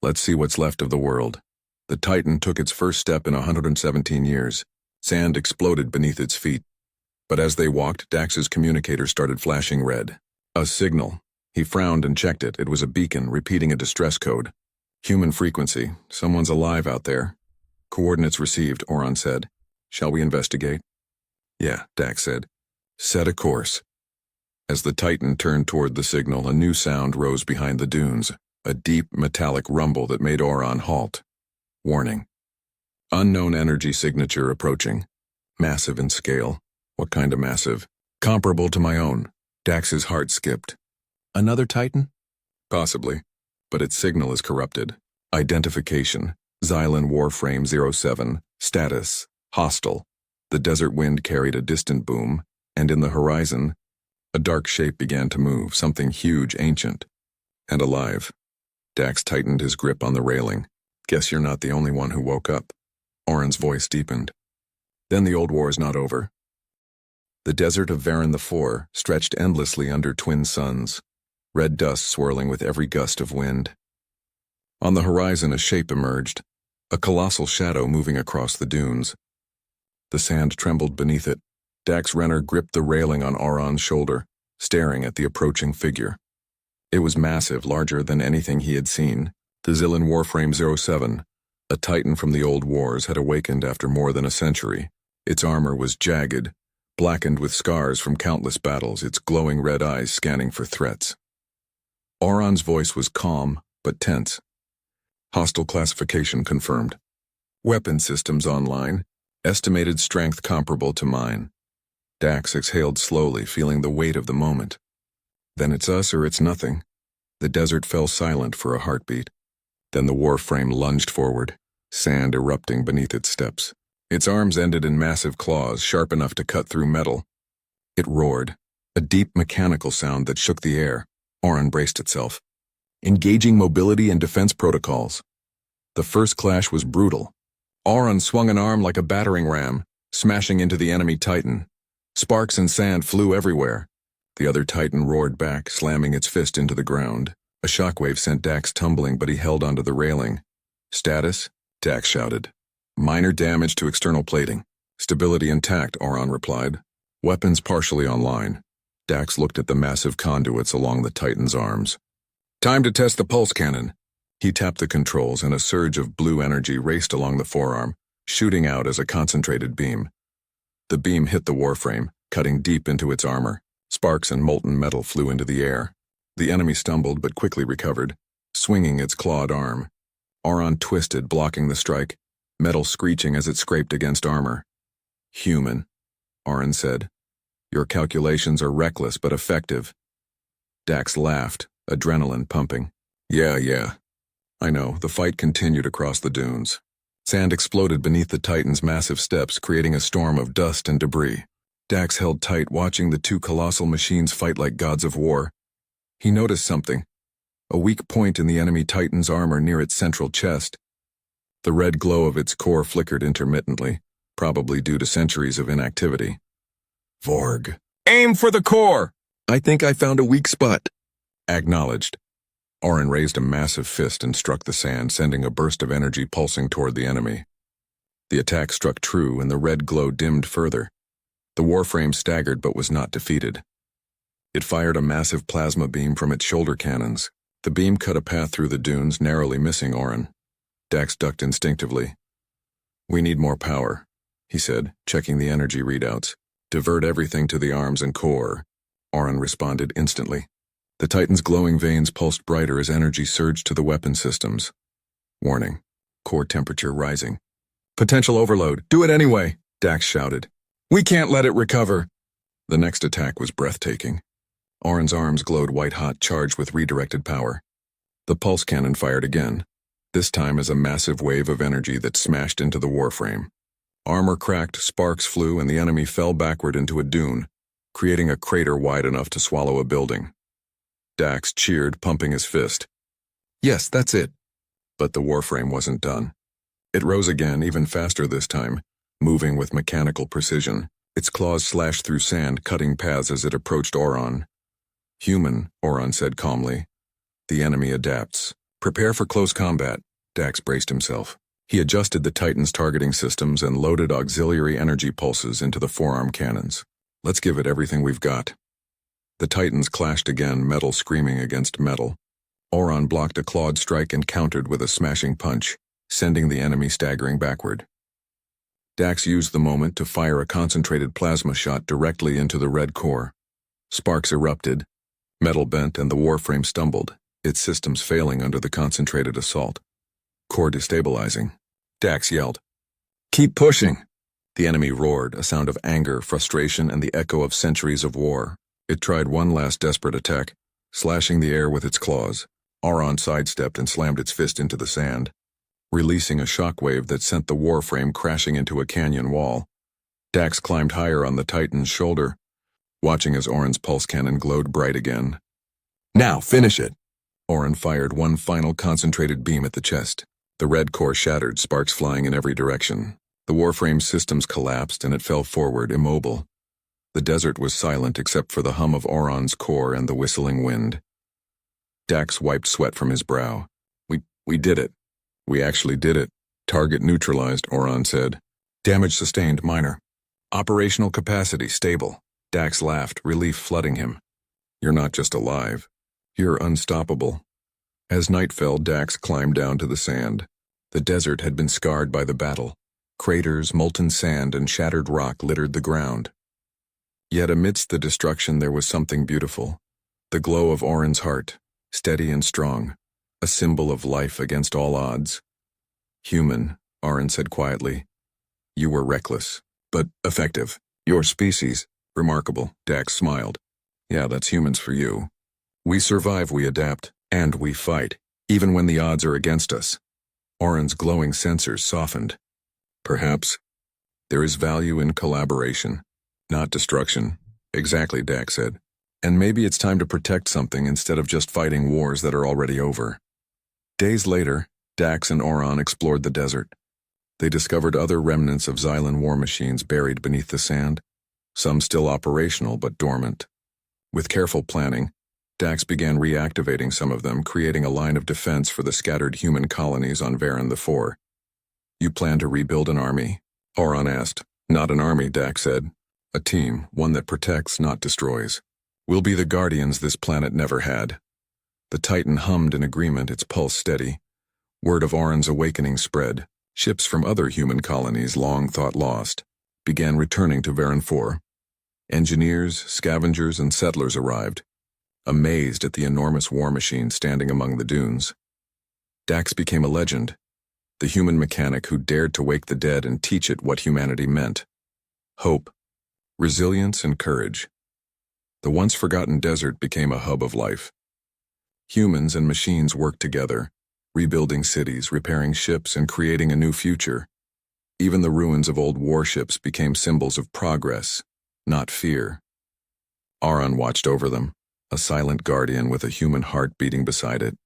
"Let's see what's left of the world." The Titan took its first step in 117 years. Sand exploded beneath its feet. But as they walked, Dax's communicator started flashing red. A signal. He frowned and checked it. It was a beacon, repeating a distress code. "Human frequency. Someone's alive out there." "Coordinates received," Oron said. "Shall we investigate?" "Yeah," Dax said. "Set a course." As the Titan turned toward the signal, a new sound rose behind the dunes, a deep, metallic rumble that made Oron halt. Warning. Unknown energy signature approaching. Massive in scale. What kind of massive? Comparable to my own. Dax's heart skipped. "Another Titan?" "Possibly. But its signal is corrupted. Identification. Xylan Warframe 07. Status. Hostile." The desert wind carried a distant boom, and in the horizon, a dark shape began to move, something huge, ancient, and alive. Dax tightened his grip on the railing. "Guess you're not the only one who woke up." Oren's voice deepened. "Then the old war is not over." The desert of Varen IV stretched endlessly under twin suns, red dust swirling with every gust of wind. On the horizon, a shape emerged, a colossal shadow moving across the dunes. The sand trembled beneath it. Dax Renner gripped the railing on Oron's shoulder, staring at the approaching figure. It was massive, larger than anything he had seen. The Xylan Warframe 07, a Titan from the old wars, had awakened after more than a century. Its armor was jagged, blackened with scars from countless battles, its glowing red eyes scanning for threats. Oron's voice was calm, but tense. "Hostile classification confirmed. Weapon systems online. Estimated strength comparable to mine." Dax exhaled slowly, feeling the weight of the moment. Then it's us or it's nothing. The desert fell silent for a heartbeat. Then the warframe lunged forward, sand erupting beneath its steps. Its arms ended in massive claws, sharp enough to cut through metal. It roared, a deep mechanical sound that shook the air. Oren braced itself. Engaging mobility and defense protocols. The first clash was brutal. Oren swung an arm like a battering ram, smashing into the enemy Titan. Sparks and sand flew everywhere. The other Titan roared back, slamming its fist into the ground. A shockwave sent Dax tumbling, but he held onto the railing. "Status?" Dax shouted. "Minor damage to external plating. Stability intact," Oron replied. "Weapons partially online." Dax looked at the massive conduits along the Titan's arms. "Time to test the pulse cannon." He tapped the controls, and a surge of blue energy raced along the forearm, shooting out as a concentrated beam. The beam hit the warframe, cutting deep into its armor. Sparks and molten metal flew into the air. The enemy stumbled but quickly recovered, swinging its clawed arm. Oron twisted, blocking the strike, metal screeching as it scraped against armor. "Human," Oron said. "Your calculations are reckless but effective." Dax laughed, adrenaline pumping. Yeah. I know, the fight continued across the dunes. Sand exploded beneath the Titan's massive steps, creating a storm of dust and debris. Dax held tight, watching the two colossal machines fight like gods of war. He noticed something, a weak point in the enemy Titan's armor near its central chest. The red glow of its core flickered intermittently, probably due to centuries of inactivity. Vorg. Aim for the core! I think I found a weak spot. Acknowledged. Orin raised a massive fist and struck the sand, sending a burst of energy pulsing toward the enemy. The attack struck true, and the red glow dimmed further. The warframe staggered but was not defeated. It fired a massive plasma beam from its shoulder cannons. The beam cut a path through the dunes, narrowly missing Orin. Dax ducked instinctively. We need more power, he said, checking the energy readouts. Divert everything to the arms and core. Orin responded instantly. The Titan's glowing veins pulsed brighter as energy surged to the weapon systems. Warning. Core temperature rising. Potential overload. Do it anyway, Dax shouted. We can't let it recover. The next attack was breathtaking. Orin's arms glowed white-hot, charged with redirected power. The pulse cannon fired again, this time as a massive wave of energy that smashed into the warframe. Armor cracked, sparks flew, and the enemy fell backward into a dune, creating a crater wide enough to swallow a building. Dax cheered, pumping his fist. Yes, that's it. But the warframe wasn't done. It rose again, even faster this time, moving with mechanical precision. Its claws slashed through sand, cutting paths as it approached Orin. Human, Orin said calmly. The enemy adapts. Prepare for close combat. Dax braced himself. He adjusted the Titan's targeting systems and loaded auxiliary energy pulses into the forearm cannons. Let's give it everything we've got. The Titans clashed again, metal screaming against metal. Orin blocked a clawed strike and countered with a smashing punch, sending the enemy staggering backward. Dax used the moment to fire a concentrated plasma shot directly into the red core. Sparks erupted, metal bent, and the warframe stumbled, its systems failing under the concentrated assault. Core destabilizing. Dax yelled. Keep pushing! The enemy roared, a sound of anger, frustration, and the echo of centuries of war. It tried one last desperate attack, slashing the air with its claws. Orin sidestepped and slammed its fist into the sand, releasing a shockwave that sent the warframe crashing into a canyon wall. Dax climbed higher on the Titan's shoulder, watching as Orin's pulse cannon glowed bright again. Now, finish it! Orin fired one final concentrated beam at the chest. The red core shattered, sparks flying in every direction. The warframe's systems collapsed and it fell forward, immobile. The desert was silent except for the hum of Orin's core and the whistling wind. Dax wiped sweat from his brow. We did it. We actually did it. Target neutralized, Orin said. Damage sustained, minor. Operational capacity stable. Dax laughed, relief flooding him. You're not just alive. You're unstoppable. As night fell, Dax climbed down to the sand. The desert had been scarred by the battle. Craters, molten sand, and shattered rock littered the ground. Yet amidst the destruction there was something beautiful. The glow of Orin's heart, steady and strong, a symbol of life against all odds. Human, Orin said quietly. You were reckless, but effective. Your species, remarkable, Dax smiled. Yeah, that's humans for you. We survive, we adapt, and we fight, even when the odds are against us. Orin's glowing sensors softened. Perhaps there is value in collaboration. Not destruction. Exactly, Dax said. And maybe it's time to protect something instead of just fighting wars that are already over. Days later, Dax and Orin explored the desert. They discovered other remnants of Xylan war machines buried beneath the sand, some still operational but dormant. With careful planning, Dax began reactivating some of them, creating a line of defense for the scattered human colonies on Varen IV. You plan to rebuild an army? Orin asked. Not an army, Dax said. A team, one that protects, not destroys. We'll be the guardians this planet never had. The Titan hummed in agreement, its pulse steady. Word of Orin's awakening spread. Ships from other human colonies, long thought lost, began returning to Varen IV. Engineers, scavengers, and settlers arrived, amazed at the enormous war machine standing among the dunes. Dax became a legend, the human mechanic who dared to wake the dead and teach it what humanity meant. Hope, resilience, and courage. The once-forgotten desert became a hub of life. Humans and machines worked together, rebuilding cities, repairing ships, and creating a new future. Even the ruins of old warships became symbols of progress, not fear. Aron watched over them, a silent guardian with a human heart beating beside it.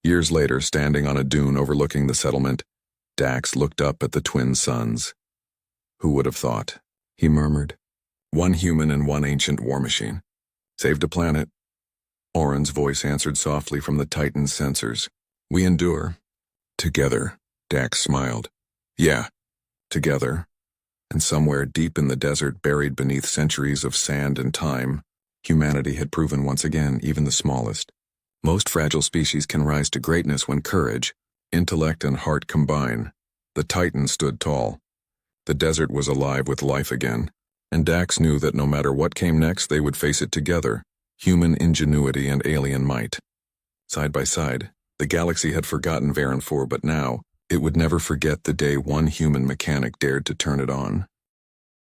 Years later, standing on a dune overlooking the settlement, Dax looked up at the twin suns. "Who would have thought?" he murmured. "One human and one ancient war machine. Saved a planet." Oren's voice answered softly from the Titan's sensors. "We endure. Together," Dax smiled. "Yeah, together." And somewhere deep in the desert, buried beneath centuries of sand and time, humanity had proven once again, even the smallest. Most fragile species can rise to greatness when courage, intellect, and heart combine. The Titan stood tall. The desert was alive with life again, and Dax knew that no matter what came next, they would face it together, human ingenuity and alien might. Side by side, the galaxy had forgotten Varen 4, but now, it would never forget the day one human mechanic dared to turn it on.